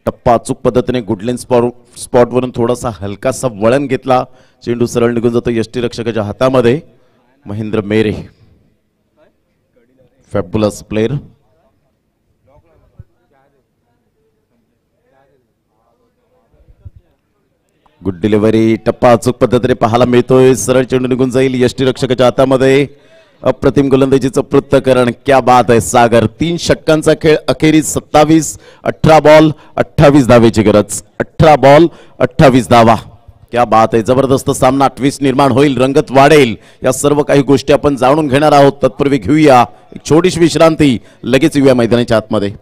टप्पा अचूक पद्धतीने गुडलेन स्पॉटवरून थोडासा हलकासा वळण घेतला. चेंडू सरळ निघून जातो यष्टीरक्षकाच्या हातामध्ये. महेंद्र मेरे फॅब्युलस प्लेयर. Good delivery. टप्पा अचूक पद्धतीने पाहायला मिळतोय. सरळ चेंडू निघून जाईल यष्टीरक्षकाच्या हातामध्ये. अप्रतिम गोलंदाजीचं पृथ्थकरण. क्या बात आहे सागर. 3 षटकांचा खेळ. अखेरीस 27. 18 बॉल 28 धावेची गरज. 18 बॉल 28 धावा. क्या बात आहे. जबरदस्त सामना. ट्विस्ट निर्माण होईल, रंगत वाढेल. या सर्व काही गोष्टी आपण जाणून घेणार आहोत. तत्पूर्वी घेऊया एक छोटीशी विश्रांती. लगेच येऊया मैदानाच्या आतमध्ये.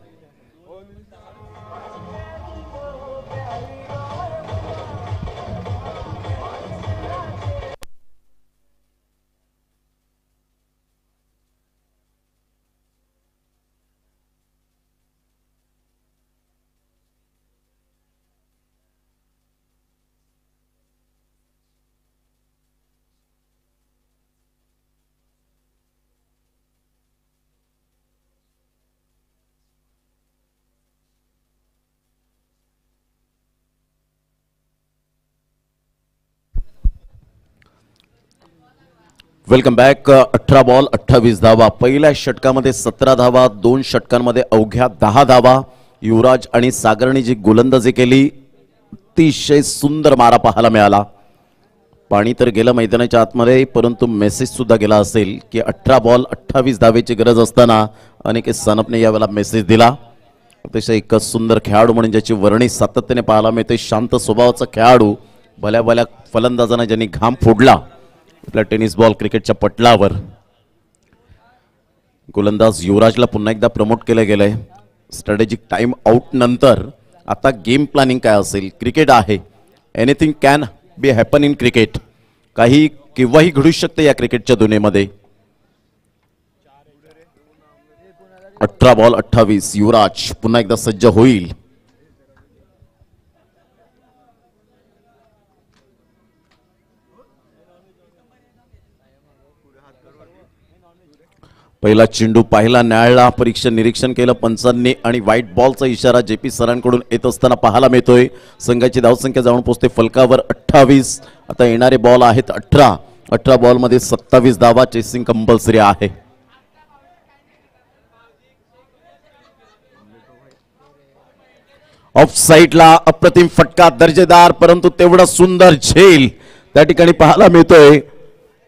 Welcome back. 18 बॉल 28 धावा. पहिल्या षटकामध्ये 17 धावा. 2 षटकांमध्ये अवघ्या 10 धावा. युवराज आणि सागरने जी गोलंदाजी केली अतिशय सुंदर मारा पाहायला मिळाला. पाणी तर गेलं मैदानाच्या आतमध्ये, परंतु मेसेज सुद्धा गेला असेल की 18 बॉल 28 धावेची गरज असताना अनिकेत सानपने यावेळेला मेसेज दिला. अतिशय एक सुंदर खेळाडू म्हणून ज्याची वर्णी सातत्याने पाहायला मिळते. शांत स्वभावाचा खेळाडू. भल्या भल्या फलंदाजांना ज्यांनी घाम फोडला आपल्या टेनिस बॉल क्रिकेटच्या पटलावर. गोलंदाज युवराजला पुन्हा एकदा प्रमोट केलं गेलंय. स्ट्रॅटेजिक टाइम आउट नंतर आता गेम प्लॅनिंग काय असेल. क्रिकेट आहे anything can be happen in cricket. काही केव्हाही घडू शकते या क्रिकेटच्या दुनियेमध्ये. 18 बॉल 28. युवराज पुन्हा एकदा सज्ज होईल. पहिला चेंडू पाहिला, न्यायालयाला परीक्षण निरीक्षण केलं पंचांनी आणि व्हाईट बॉलचा इशारा जेपी सरांकडून येत असताना पाहायला मिळतोय. संघाची धावसंख्या जाऊन पोहोचते फलकावर 28. आता येणारे बॉल आहेत 18. 18 बॉल मध्ये 27 धावा. चेसिंग कंपल्सरी आहे. ऑफ साईडला अप्रतिम फटका, दर्जेदार परंतु तेवढा सुंदर झेल त्या ठिकाणी पाहायला मिळतोय.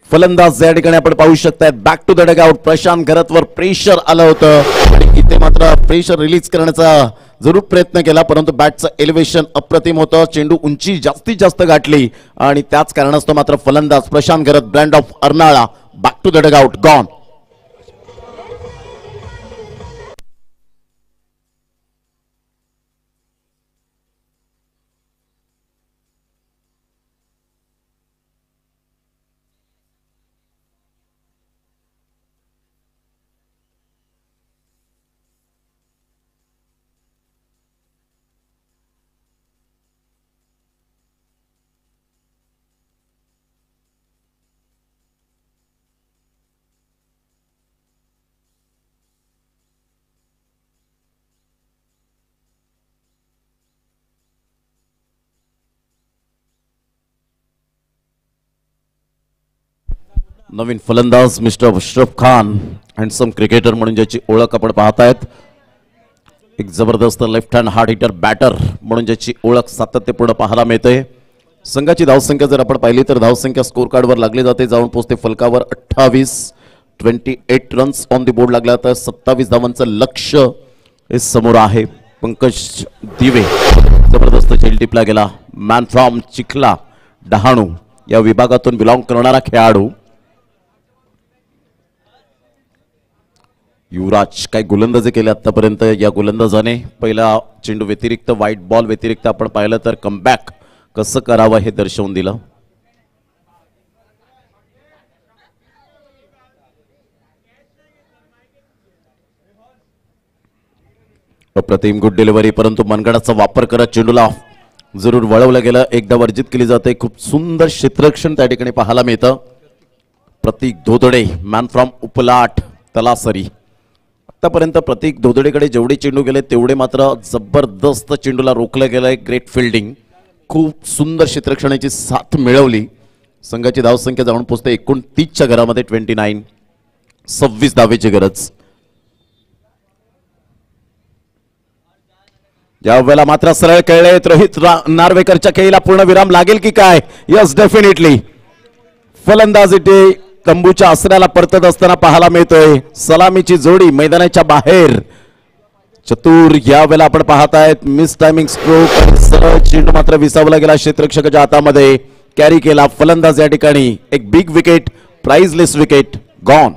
फलंदाज या ठिकाणी आपण पाहू शकताय back to the dugout. Prashant घरतवर प्रेशर आलं होतं आणि इथे मात्र प्रेशर रिलीज करण्याचा जरूर प्रयत्न केला, परंतु बॅटचं एलिव्हेशन अप्रतिम होतं. चेंडू उंची जास्तीत जास्त गाठली आणि त्याच कारणास्तव मात्र फलंदाज Prashant Gharat brand of Arnala back to the dugout gone. नवीन फलंदाज mister Ashraf Khan, handsome cricketer म्हणून ज्याची ओळख आपण पाहतायत. एक जबरदस्त left hand hard hitter batter म्हणून ज्याची ओळख सातत्यपूर्ण पाहायला मिळते. संघाची धावसंख्या जर आपण पाहिली तर धावसंख्या स्कोर कार्डवर लागली जाते, जाऊन पोहोचते फलकावर 28. 28 रन्स ऑन द बोर्ड लागला तर 27 धावांचं लक्ष्य हे समोर आहे. पंकज दिवे जबरदस्त झेल टिपला गेला. मॅन फ्रॉम चिखला डहाणू या विभागातून बिलॉंग करणारा खेळाडू. युवराज काय गोलंदाजी केले आतापर्यंत या गोलंदाजाने. पहिला चेंडू व्यतिरिक्त व्हाईट बॉल व्यतिरिक्त आपण पाहिलं तर कमबॅक कसं करावं हे दर्शवून दिलं. अप्रतिम गुड डिलिव्हरी, परंतु मनगडाचा वापर करत चेंडूला जरूर वळवलं गेलं. एकदा वर्जित केली जाते. खूप सुंदर क्षेत्ररक्षण त्या ठिकाणी पाहायला मिळतं. प्रतीक धोदडे मॅन फ्रॉम उपलाट तलासरी. आतापर्यंत प्रतीक धोदडेकडे जेवढे चेंडू गेले तेवढे मात्र जबरदस्त चेंडूला रोखलं गेलंय. ग्रेट फिल्डिंग, खूप सुंदर क्षेत्ररक्षणाची साथ मिळवली. संघाची धावसंख्या जाऊन पोहोचते 29च्या घरामध्ये 29. 26 धावेची गरज. यावेळेला मात्र सरळ खेळले. रोहित नार्वेकरच्या खेळीला पूर्ण विराम लागेल की काय? Yes, definitely. फलंदाज इथे तंबूच्या आसऱ्याला परतत असताना पाहायला मिळतोय. सलामीची जोडी मैदानाच्या बाहेर. चतुर यावेळेला आपण पाहतायत मिस टायमिंग स्ट्रोक. सरळ चेंडू मात्र विसावला गेला क्षेत्ररक्षकाच्या हातामध्ये. कॅरी केला फलंदाज या ठिकाणी. एक big wicket, priceless wicket gone.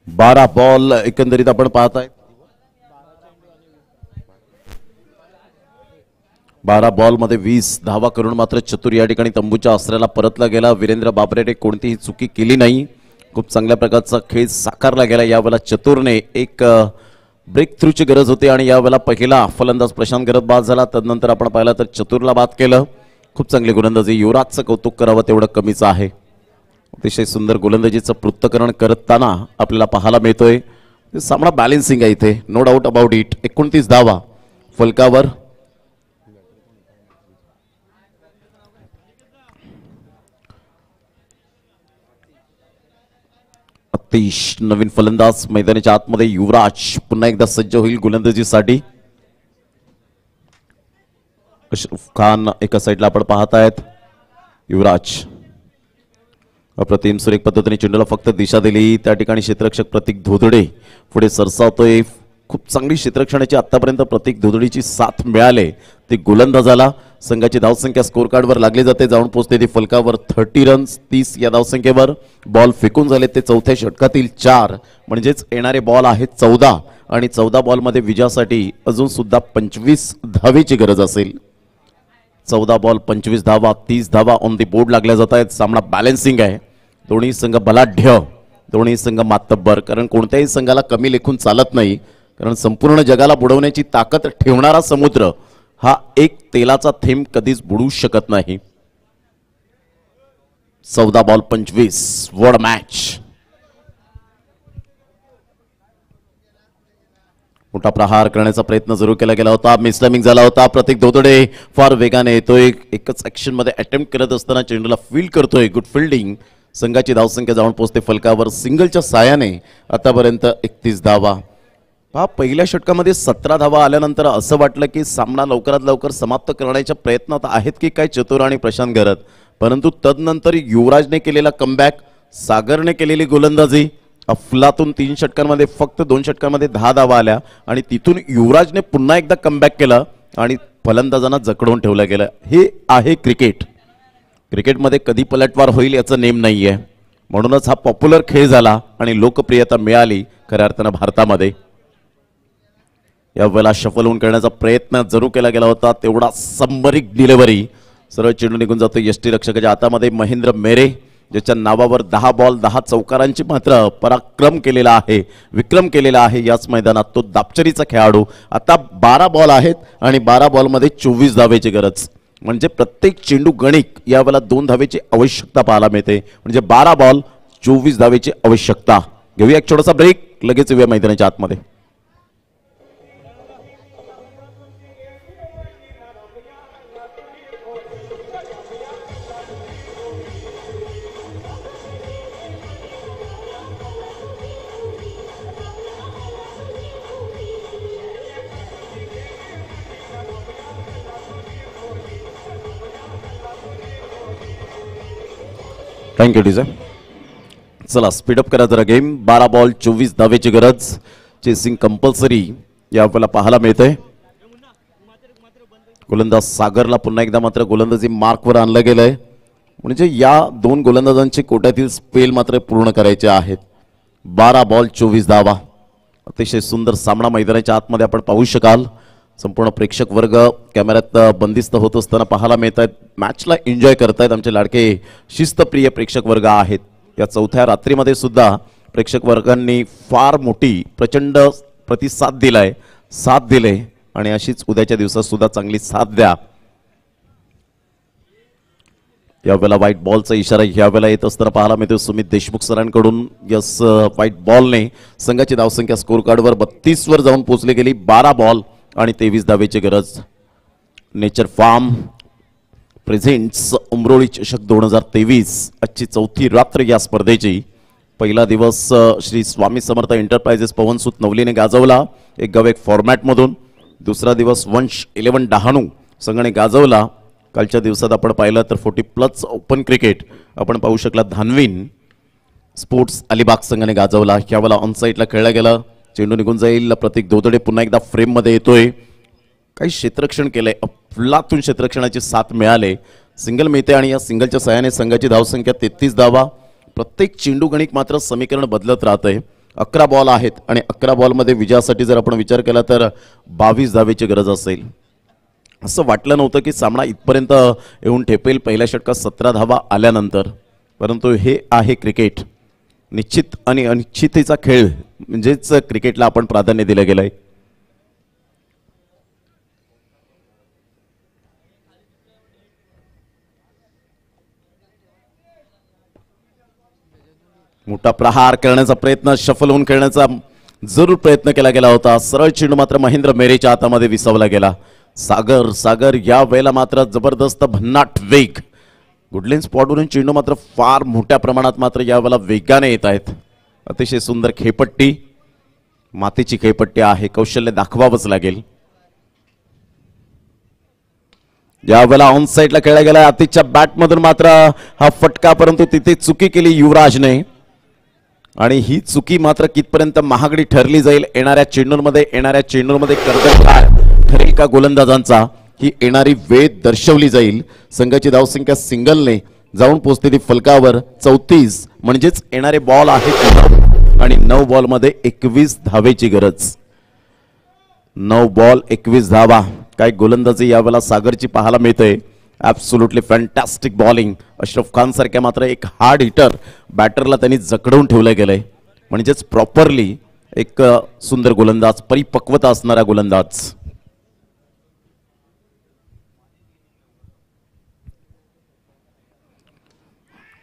बारा बॉल एकंदरीत आपण पाहताय. 12 बॉल मध्ये 20 धावा करून मात्र चतुर या ठिकाणी तंबूच्या आसऱ्याला परतला गेला. वीरेंद्र बाबरेने कोणतीही चुकी केली नाही. खूप चांगल्या प्रकारचा खेळ साकारला गेला. यावेळेला चतुरने एक ब्रेक थ्रूची गरज होती आणि यावेळेला पहिला फलंदाज प्रशांत घरत बाद झाला. तदनंतर आपण पाहिलं तर चतुरला बाद केलं. खूप चांगली गोलंदाजी. युवराजचं कौतुक करावं तेवढं कमीच आहे. अतिशय सुंदर गोलंदाजीचं पृथक्करण करताना आपल्याला पाहायला मिळतोय. सामना बॅलेन्सिंग आहे इथे, नो डाऊट अबाउट इट. 29 धावा फलकावर. अतिश नवीन फलंदाज मैदानाच्या आतमध्ये. युवराज पुन्हा एकदा सज्ज होईल गोलंदाजीसाठी. अशरफ खान एका साईडला आपण पाहतायत. युवराज अप्रतिम सुरेख पद्धतीने चेंडूला फक्त दिशा दिली. त्या ठिकाणी क्षेत्ररक्षक प्रतीक धोदडे पुढे सरसावतोय. खूप चांगली क्षेत्ररक्षणाची आतापर्यंत प्रतीक धोदडीची साथ मिळाले. ती गोलंदाजाला संघाची धावसंख्या स्कोर कार्डवर लागली जाते. जाऊन पोहोचते ती फलकावर 30 रन्स 30 या धावसंख्येवर. बॉल फेकून झाले ते चौथ्या षटकातील 4 म्हणजेच येणारे बॉल आहेत 14 आणि 14 बॉलमध्ये विजयासाठी अजून सुद्धा 25 धावेची गरज असेल. 14 बॉल 25 धावा 30 धावा ऑन दी बोर्ड लागल्या जात आहेत. सामना बॅलन्सिंग आहे. दोन्ही संघ बलाढ्य दोन्ही संघ मातब्बर कारण कोणत्याही संघाला कमी लेखून चालत नाही. कारण संपूर्ण जगाला बुडवण्याची ताकद ठेवणारा समुद्र हा एक तेलाचा थेंब कधीच बुडू शकत नाही. 14 बॉल 25 वॉड मॅच. मोठा प्रहार करण्याचा प्रयत्न जरूर केला गेला होता. मिसलॅमिंग झाला होता. प्रतीक धोदडे फार वेगाने येतोय. एकच ऍक्शन मध्ये अटेम्प्ट करत असताना चेंडूला फील्ड करतोय. Good fielding. संघाची धावसंख्या जाऊन पोहोचते फलकावर सिंगलच्या साहाय्याने आतापर्यंत 31 धावा. पहिल्या षटकामध्ये 17 धावा आल्यानंतर असं वाटलं की सामना लवकरात लवकर समाप्त करण्याच्या प्रयत्नात आहेत की काय चतुर आणि प्रशांत घरत. परंतु तदनंतर युवराजने केलेला कमबॅक, सागरने केलेली गोलंदाजी, अफलातून 3 षटकांमध्ये फक्त 2 षटकांमध्ये 10 धावा आल्या आणि तिथून युवराजने पुन्हा एकदा कमबॅक केलं आणि फलंदाजांना जखडून ठेवलं गेलं. हे आहे क्रिकेट. क्रिकेटमध्ये कधी पलटवार होईल याचं नेम नाहीये. म्हणूनच हा पॉप्युलर खेळ झाला आणि लोकप्रियता मिळाली खऱ्या अर्थानं भारतामध्ये. यावेळेला शफल होऊन करण्याचा प्रयत्न जरूर केला गेला होता. तेवढा संबरिक डिलिव्हरी. सरळ चेंडू निघून जातो यष्टीरक्षकाच्या हातामध्ये. महेंद्र मेरे ज्याच्या नावावर 10 बॉल 10 चौकारांची मात्र पराक्रम केलेला आहे, विक्रम केलेला आहे याच मैदानात. तो दापचरीचा खेळाडू. आता 12 बॉल आहेत आणि 12 बॉलमध्ये 24 धावेची गरज. म्हणजे प्रत्येक चेंडू गणिक यावेळेला 2 धावेची आवश्यकता पाहायला मिळते. म्हणजे 12 बॉल 24 धावेची आवश्यकता. घेऊया एक छोटासा ब्रेक. लगेच येऊया मैदानाच्या आतमध्ये. Thank you DJ. चला स्पीडअप करा जरा गेम. 12 बॉल 24 धावेची गरज. चेसिंग कंपल्सरी यावेळेला पाहायला मिळते. गोलंदाज सागरला पुन्हा एकदा मात्र गोलंदाजी मार्कवर आणलं गेलंय. म्हणजे या 2 गोलंदाजांचे कोट्यातील स्पेल मात्र पूर्ण करायचे आहेत. 12 बॉल 24 धावा. अतिशय सुंदर सामना मैदानाच्या आतमध्ये आपण पाहू शकाल. संपूर्ण प्रेक्षक वर्ग कॅमेऱ्यात बंदिस्त होत असताना पाहायला मिळत आहेत. मॅचला एन्जॉय करतायत आमचे लाडके शिस्तप्रिय प्रेक्षक वर्ग आहेत. या चौथ्या रात्रीमध्ये सुद्धा प्रेक्षक वर्गांनी फार मोठी प्रचंड प्रतिसाद दिलाय, साथ दिले आणि अशीच उद्याच्या दिवसात सुद्धा चांगली साथ द्या. यावेळेला व्हाईट बॉलचा इशारा यावेळेला येत असताना पाहायला मिळतो सुमित देशमुख सरांकडून. यस, व्हाईट बॉलने संघाची धावसंख्या स्कोर कार्डवर 32 वर जाऊन पोहोचली गेली. 12 बॉल आणि 23 धावेची गरज. नेचर फार्म प्रेझेंट्स उमरोळी चषक 2023 आजची चौथी रात्र या स्पर्धेची. पहिला दिवस श्री स्वामी समर्थ एंटरप्राइजेस पवनसूत नवलीने गाजवला 1 गाव 1 फॉर्मॅटमधून. दुसरा दिवस वंश 11 डहाणू संघाने गाजवला. कालच्या दिवसात आपण पाहिलं तर 40+ ओपन क्रिकेट आपण पाहू शकला धानवीन स्पोर्ट्स अलिबाग संघाने गाजवला. यावेळेला ऑनसाईटला खेळला गेला. चेंडू निघून जाईल. प्रतीक धोदडे पुन्हा एकदा फ्रेममध्ये येतोय. काही क्षेत्ररक्षण केलंय. अफलातून क्षेत्ररक्षणाची साथ मिळाले. सिंगल मिळते आणि या सिंगलच्या सहाय्याने संघाची धावसंख्या 33 धावा. प्रत्येक चेंडू गणिक मात्र समीकरण बदलत राहतंय. 11 बॉल आहेत आणि 11 बॉलमध्ये विजयासाठी जर आपण विचार केला तर 22 धावेची गरज असेल. असं वाटलं नव्हतं की सामना इथपर्यंत येऊन ठेपेल पहिल्या षटकात 17 धावा आल्यानंतर. परंतु हे आहे क्रिकेट. निश्चित आणि अनिश्चिततेचा खेळ म्हणजेच क्रिकेटला आपण प्राधान्य दिलं गेलंय. मोठा प्रहार करण्याचा प्रयत्न, शफल होऊन खेळण्याचा जरूर प्रयत्न केला गेला होता. सरळ चेंडू मात्र महेंद्र मेरेच्या हातामध्ये विसवला गेला. सागर या वेळेला मात्र जबरदस्त भन्नाट वेग. गुडलेन स्पॉटवरून चेंडू मात्र फार मोठ्या प्रमाणात मात्र यावेळेला वेगाने येत आहेत. अतिशय सुंदर खेळपट्टी, मातीची खेळपट्टी आहे. कौशल्य दाखवावंच लागेल. यावेळेला ऑन साईडला खेळला गेला आतिशच्या बॅटमधून मात्र हा फटका, परंतु तिथे चुकी केली युवराजने आणि ही चुकी मात्र कितपर्यंत महागडी ठरली जाईल येणाऱ्या चेंडूरमध्ये कर्तव्य काय ठरेल का गोलंदाजांचा, ही येणारी वेळ दर्शवली जाईल. संघाची धावसंख्या सिंगलने जाऊन पोहोचते ती फलकावर 34, म्हणजेच येणारे बॉल आहेत 9 आणि 9 बॉलमध्ये 21 धावेची गरज. 9 बॉल 21 धावा. काय गोलंदाजी यावेळेला सागरची पाहायला मिळते. Absolutely fantastic bowling. Ashraf Khan सारख्या मात्र एक हार्ड हिटर बॅटरला त्यांनी जखडवून ठेवलं गेलंय, म्हणजेच प्रॉपरली एक सुंदर गोलंदाज, परिपक्वता असणारा गोलंदाज.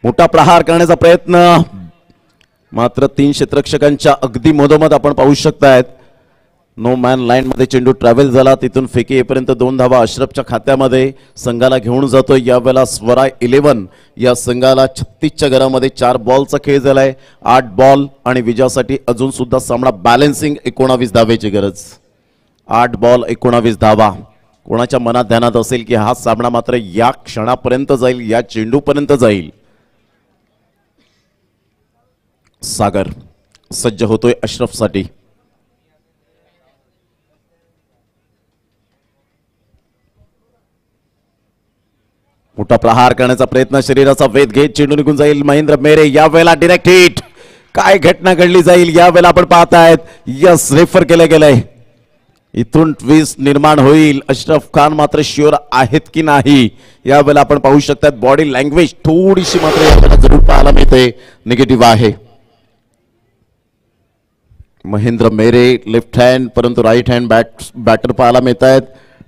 मोठा प्रहार करण्याचा प्रयत्न, मात्र 3 क्षेत्ररक्षकांच्या अगदी मधोमध आपण पाहू शकतायत. नो मॅन लाईन मध्ये चेंडू ट्रॅव्हल झाला, तिथून फेकी येईपर्यंत 2 धावा अशरफच्या खात्यामध्ये. संघाला घेऊन जातो यावेळेला स्वरा 11. या संघाला 36च्या घरामध्ये 4 बॉलचा खेळ झालाय. 8 बॉल आणि विजयासाठी अजून सुद्धा सामना बॅलन्सिंग 19 धावेची गरज. 8 बॉल 19 धावा. कोणाच्या मनात ध्यानात असेल की हा सामना मात्र या क्षणापर्यंत जाईल, या चेंडूपर्यंत जाईल. सागर सज्ज होतोय अशरफसाठी. मोठा प्रहार करण्याचा प्रयत्न, शरीराचा वेध घेत चेंडू निघून जाईल. महेंद्र मेरे यावेळेला डायरेक्ट हिट. काय घटना घडली जाईल यावेळेला आपण पाहतायत. यस, रेफर केलं गेलंय. इथून ट्विस्ट निर्माण होईल. अशरफ खान मात्र शुअर आहेत की नाही यावेळेला आपण पाहू शकतात. बॉडी लँग्वेज थोडीशी मात्र यावेळेला जरूर पाहायला मिळते, निगेटिव्ह आहे. महेंद्र मेरे लेफ्ट हँड परंतु राईट हँड बॅटर पाहायला मिळत आहेत.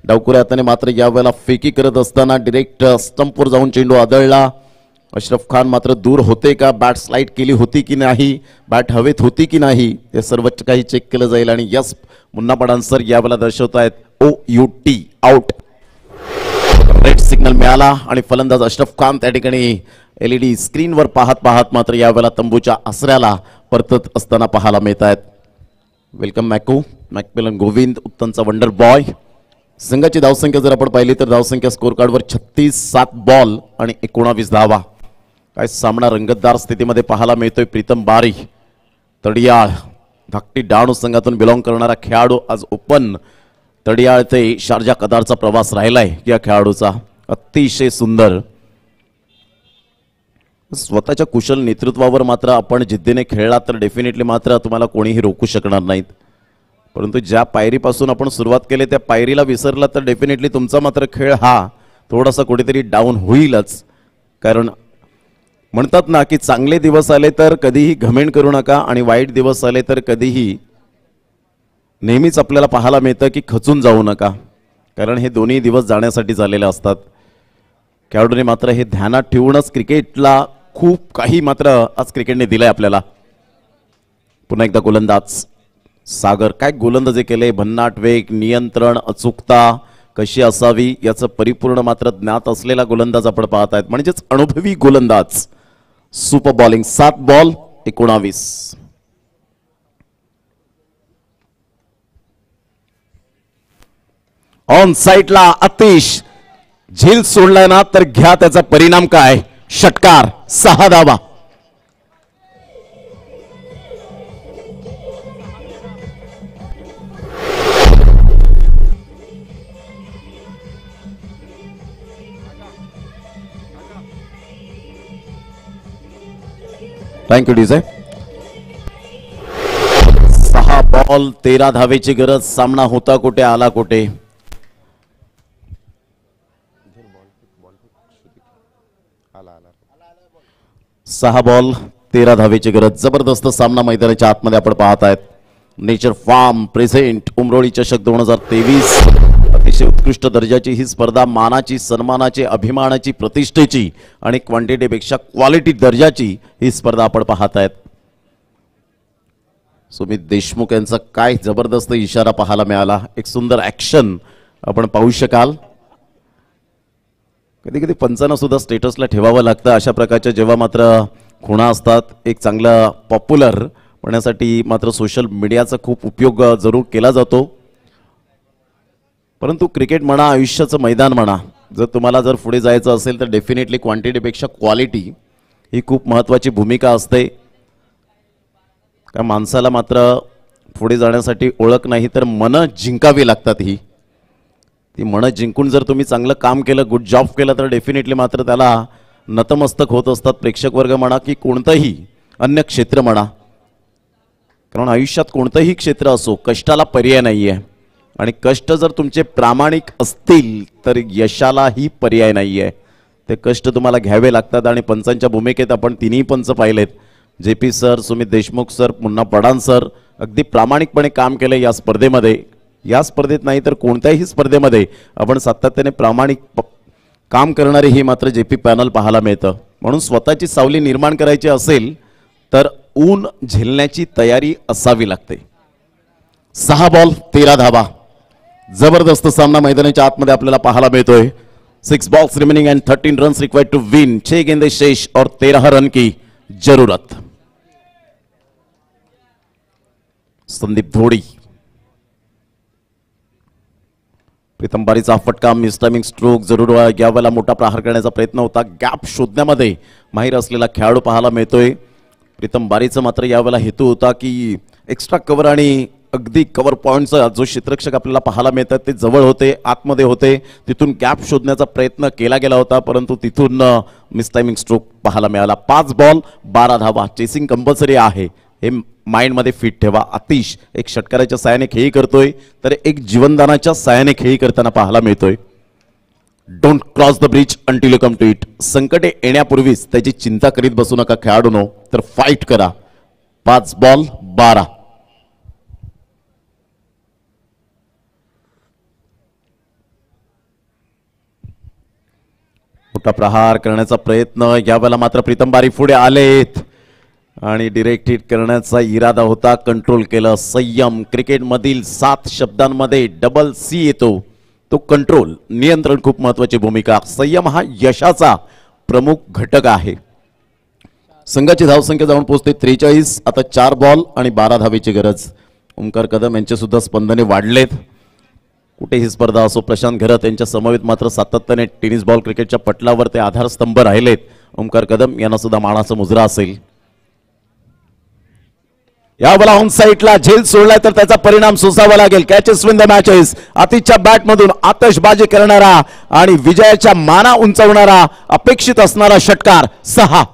डावकुऱ्या हाताने मात्र यावेळेला फेकी करत असताना डायरेक्ट स्टंपवर जाऊन चेंडू आदळला. अशरफ खान मात्र दूर होते का, बॅट स्लाइड केली होती की नाही, बॅट हवेत होती की नाही, हे सर्वच काही चेक केलं जाईल. आणि यस, मुन्ना पडान्सर यावेळेला दर्शवत आहेत OUT आउट. रेड सिग्नल मिळाला आणि फलंदाज अशरफ खान त्या ठिकाणी LED स्क्रीनवर पाहत मात्र यावेळेला तंबूच्या आसऱ्याला परतत असताना पाहायला मिळत आहेत. वेलकम मॅकमिलन गोविंद, उत्तमचा वंडर बॉय. संघाची धावसंख्या जर आपण पाहिली तर धावसंख्या स्कोर कार्डवर 36, 7 बॉल आणि 19 धावा. काय सामना रंगतदार स्थितीमध्ये पाहायला मिळतोय. प्रीतम बारी तडियाळ, धाकटी डहाणू संघातून बिलॉंग करणारा खेळाडू, आज ओपन तडियाळ ते शारजा कदारचा प्रवास राहिलाय या खेळाडूचा. अतिशय सुंदर. स्वतःच्या कुशल नेतृत्वावर मात्र आपण जिद्दीने खेळला तर डेफिनेटली मात्र तुम्हाला कोणीही रोखू शकणार नाहीत. परंतु ज्या पायरीपासून आपण सुरुवात केली त्या पायरीला विसरला तर डेफिनेटली तुमचा मात्र खेळ हा थोडासा कुठेतरी डाऊन होईलच. कारण म्हणतात ना की चांगले दिवस आले तर कधीही घमेंड करू नका आणि वाईट दिवस आले तर कधीही नेहमीच आपल्याला पाहायला मिळतं की खचून जाऊ नका, कारण हे दोन्ही दिवस जाण्यासाठी झालेले असतात. खेळाडूने मात्र हे ध्यानात ठेवूनच क्रिकेटला खूप काही मात्र आज क्रिकेटने दिलंय आपल्याला. पुन्हा एकदा गोलंदाज सागर. काय गोलंदाजी केले, भन्नाट वेग, नियंत्रण, अचूकता कशी असावी याचं परिपूर्ण मात्र ज्ञात असलेला गोलंदाज आपण पाहत आहेत, म्हणजेच अनुभवी गोलंदाज. Super bowling. 7 बॉल 19. ऑन साइडला आतिश झील सोडलाय ना तर घ्या त्याचा परिणाम काय. षटकार. 6 धावा. Thank you DJ. 6 बॉल 13 धावेची गरज. सामना होता कुठे आला कुठे. सहा बॉल 13 धावेची गरज. जबरदस्त सामना मैदानाच्या आतमध्ये आपण पाहत आहेत. नेचर फार्म प्रेझेंट उमरोळी चषक 2023. अतिशय उत्कृष्ट दर्जाची ही स्पर्धा, मानाची, सन्मानाची, अभिमानाची, प्रतिष्ठेची आणि क्वांटिटीपेक्षा क्वालिटी दर्जाची ही स्पर्धा आपण पाहत आहेत. सुमित देशमुख यांचा काय जबरदस्त इशारा पाहायला मिळाला. एक सुंदर ऍक्शन आपण पाहू शकाल. कधी कधी पंचांना सुद्धा स्टेटसला ठेवावं लागतं अशा प्रकारच्या जेव्हा मात्र खुणा असतात. एक चांगला पॉप्युलर होण्यासाठी मात्र सोशल मीडियाचा खूप उपयोग जरूर केला जातो. परंतु क्रिकेट म्हणा, आयुष्याचं मैदान म्हणा, जर तुम्हाला जर पुढे जायचं असेल तर डेफिनेटली क्वांटिटीपेक्षा क्वालिटी ही खूप महत्त्वाची भूमिका असते. त्या माणसाला मात्र पुढे जाण्यासाठी ओळख नाही तर मनं जिंकावी लागतात. ती मनं जिंकून जर तुम्ही चांगलं काम केलं, गुड जॉब केलं तर डेफिनेटली मात्र त्याला नतमस्तक होत असतात प्रेक्षक वर्ग म्हणा की कोणतंही अन्य क्षेत्र म्हणा. कारण आयुष्यात कोणतंही क्षेत्र असो कष्टाला पर्याय नाही आहे आणि कष्ट जर तुमचे प्रामाणिक असतील तर यशालाही पर्याय नाही आहे. ते कष्ट तुम्हाला घ्यावे लागतात आणि पंचांच्या भूमिकेत आपण तिन्ही पंच पाहिलेत. JP sir, Sumit Deshmukh sir, पुन्हा पडान सर अगदी प्रामाणिकपणे काम केलं या स्पर्धेमध्ये. या स्पर्धेत नाही तर कोणत्याही स्पर्धेमध्ये आपण सातत्याने प्रामाणिक काम करणारे ही मात्र JP पॅनल पाहायला मिळतं. म्हणून स्वतःची सावली निर्माण करायची असेल तर ऊन झेलण्याची तयारी असावी लागते. 6 बॉल 13 धावा. जबरदस्त सामना मैदानाच्या आतमध्ये आपल्याला पाहायला मिळतोय. 6 balls remaining and 13 runs required to win. 6 गेंदे शेष और 13 रन की जरूरत. संदीप धोडी, प्रीतम बारीचा फटका, मिस टायमिंग स्ट्रोक जरूर यावेळेला मोठा प्रहार करण्याचा प्रयत्न होता. गॅप शोधण्यामध्ये माहीर असलेला खेळाडू पाहायला मिळतोय. प्रीतम बारीचा मात्र यावेळेला हेतू होता की एक्स्ट्रा कव्हर आणि अगदी कव्हर पॉईंटचा जो क्षेत्ररक्षक आपल्याला पाहायला मिळतात ते जवळ होते, आतमध्ये होते. तिथून गॅप शोधण्याचा प्रयत्न केला गेला होता परंतु तिथून मिस टायमिंग स्ट्रोक पाहायला मिळाला. 5 बॉल 12 धावा. चेसिंग कंपल्सरी आहे हे माइंडमध्ये फिट ठेवा. आतिश एक षटकाराच्या साहाय्याने खेळी करतोय तर एक जीवनदानाच्या साहाय्याने खेळी करताना पाहायला मिळतोय. Don't cross the bridge until you come to it. संकटे येण्यापूर्वीच त्याची चिंता करीत बसू नका खेळाडूनो, तर फाईट करा. 5 बॉल 12. मोठा प्रहार करण्याचा प्रयत्न यावेळेला मात्र प्रीतम बारी पुढे आलेत आणि डिरेक्ट हिट करण्याचा इरादा होता. कंट्रोल केलं. संयम. क्रिकेटमधील 7 शब्दांमध्ये डबल C येतो तो कंट्रोल, नियंत्रण खूप महत्वाची भूमिका. संयम हा यशाचा प्रमुख घटक आहे. संघाची धावसंख्या जाऊन पोहोचते 43. आता 4 बॉल आणि 12 धावेची गरज. ओमकार कदम यांचे सुद्धा स्पंदने वाढलेत. कुठेही स्पर्धा असो, प्रशांत घरत यांच्या समवेत मात्र सातत्याने टेनिस बॉल क्रिकेटच्या पटलावर ते आधारस्तंभ राहिलेत. ओमकार कदम यांना सुद्धा मानाचा मुजरा असेल. यावेळेला ऑन साईडला झेल सोडलाय तर त्याचा परिणाम सोसावा लागेल. Catches win the matches. आतिशच्या बॅटमधून आतषबाजी करणारा आणि विजयाच्या माना उंचावणारा अपेक्षित असणारा षटकार 6.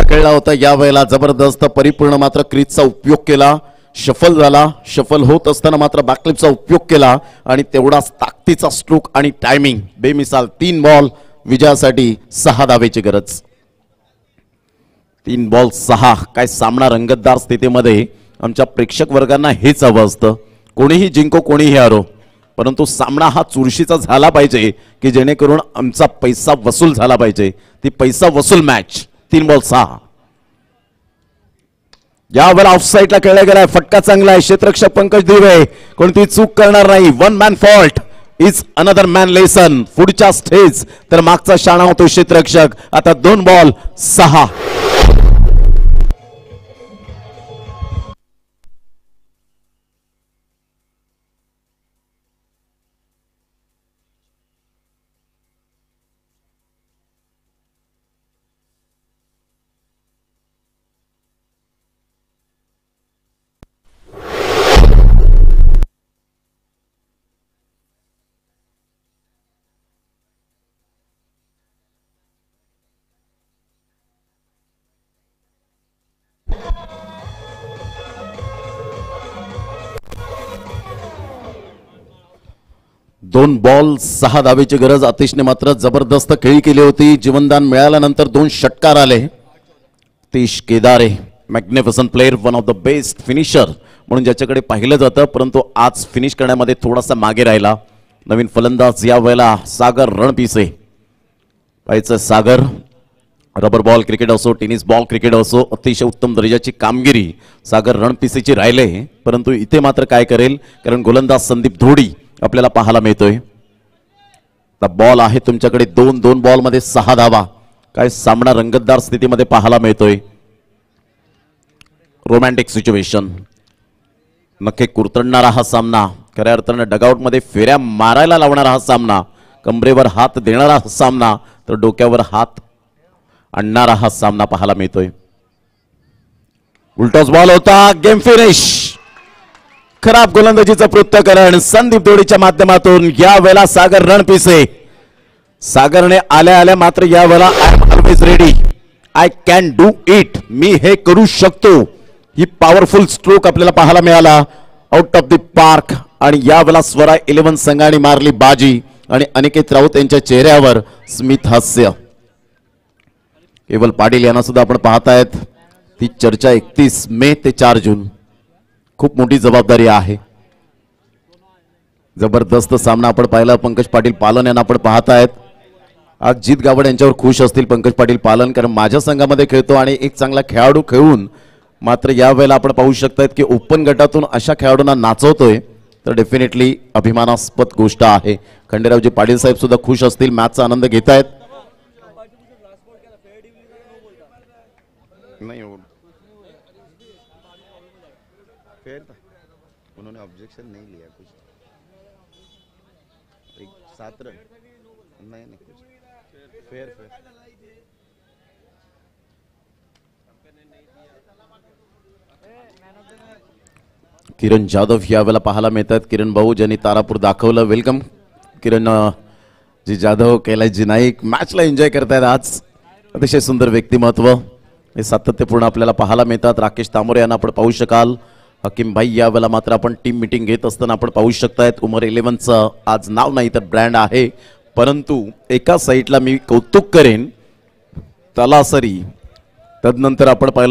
खेळला होता यावेळेला जबरदस्त परिपूर्ण मात्र क्रीजचा उपयोग केला. शफल झाला. शफल होत असताना मात्र बॅकफ्लिपचा उपयोग केला आणि तेवढाच ताकदीचा स्ट्रोक आणि टायमिंग बेमिसाल. 3 बॉल विजयासाठी 6 धावेची गरज. 3 बॉल 6. काय सामना रंगतदार स्थितीमध्ये. आमच्या प्रेक्षक वर्गांना हेच हवं असतं. कोणीही जिंको कोणीही हारो परंतु सामना हा चुरशीचा झाला पाहिजे की जेणेकरून आमचा पैसा वसूल झाला पाहिजे. ती पैसा वसूल मॅच. 3 बॉल 6. यावर ऑफसाईडला खेळला गेलाय. फटका चांगला आहे. क्षेत्ररक्षक पंकज दिवे कोणती चूक करणार नाही. 1 man fault is another man lesson. पुढच्या स्टेज तर मागचा शाणा होतो क्षेत्ररक्षक. आता 2 बॉल 6. दोन बॉल 6 धावेची गरज. आतिशने मात्र जबरदस्त खेळी केली होती. जीवनदान मिळाल्यानंतर 2 षटकार आले. Aatish Kedare magnificent player, one of the best finisher म्हणून ज्याच्याकडे पाहिलं जातं परंतु आज फिनिश करण्यामध्ये थोडासा मागे राहिला. नवीन फलंदाज या वेळेला सागर रणपिसे. पाहायचं सागर रबर बॉल क्रिकेट असो, टेनिस बॉल क्रिकेट असो, अतिशय उत्तम दर्जाची कामगिरी सागर रणपिसेची राहिले. परंतु इथे मात्र काय करेल, कारण गोलंदाज संदीप धोडी आपल्याला पाहायला मिळतोय. बॉल आहे तुमच्याकडे 2 बॉल मध्ये 6 धावा. काय सामना रंगतदार स्थितीमध्ये पाहायला मिळतोय. रोमॅन्टिक सिच्युएशन, नक्की कुरतडणारा हा सामना, खऱ्या अर्थानं डगआउट मध्ये फेऱ्या मारायला लावणारा हा सामना, कंबरेवर हात देणारा हा सामना, तर डोक्यावर हात आणणारा हा सामना पाहायला मिळतोय. उलटॉस बॉल होता, गेम फिनिश. खराब गोलंदाजीचं पृथ्थकरण संदीप धोडीच्या माध्यमातून. या वेळेला सागर रणपिसे, सागरने आल्या आल्या मात्र या वेळेला I am always ready, I can do it, मी हे करू शकतो, ही पॉवरफुल स्ट्रोक आपल्याला पाहायला मिळाला आउट ऑफ द पार्क. आणि या वेळेला स्वरा 11 संघाने मारली बाजी आणि अनिकेत राऊत यांच्या चेहऱ्यावर स्मित हास्य. केवल पाटील यांना सुद्धा आपण पाहतायत. ती चर्चा 31 मे ते 4 जून, खूप मोठी जबाबदारी आहे. जबरदस्त सामना आपण पाहिला. पंकज पाटील पालन यांना आपण पाहतायत. आज जीत गावड यांच्यावर खुश असतील पंकज पाटील पालन, कारण माझ्या संघामध्ये खेळतो आणि एक चांगला खेळाडू खेळून मात्र यावेळेला आपण पाहू शकतायत की ओपन गटातून अशा खेळाडूंना नाचवतोय, तर डेफिनेटली अभिमानास्पद गोष्ट आहे. खंडेरावजी पाटील साहेब सुद्धा खुश असतील, मॅचचा आनंद घेतायत. उन्होंने ऑब्जेक्शन नहीं लिया कुछ, एक 7 रन नहीं कुछ फेयर किरण जाधव यावेळेला पाहायला मिळतात. किरण भाऊ ज्यांनी तारापूर दाखवलं, वेलकम किरण जी जाधव, कैलासजी नाईक मॅचला एन्जॉय करतायत आज. अतिशय सुंदर व्यक्तिमत्व हे सातत्यपूर्ण आपल्याला पाहायला मिळतात. राकेश तामोरे यांना आपण पाहू शकाल. हकीम भाई यावेळेला मात्र आपण टीम मीटिंग घेत असताना आपण पाहू शकतायत. उमर 11चं आज नाव नाही तर ब्रँड आहे, परंतु एका साईडला मी कौतुक करेन तलासरी, तदनंतर आपण पाहिलं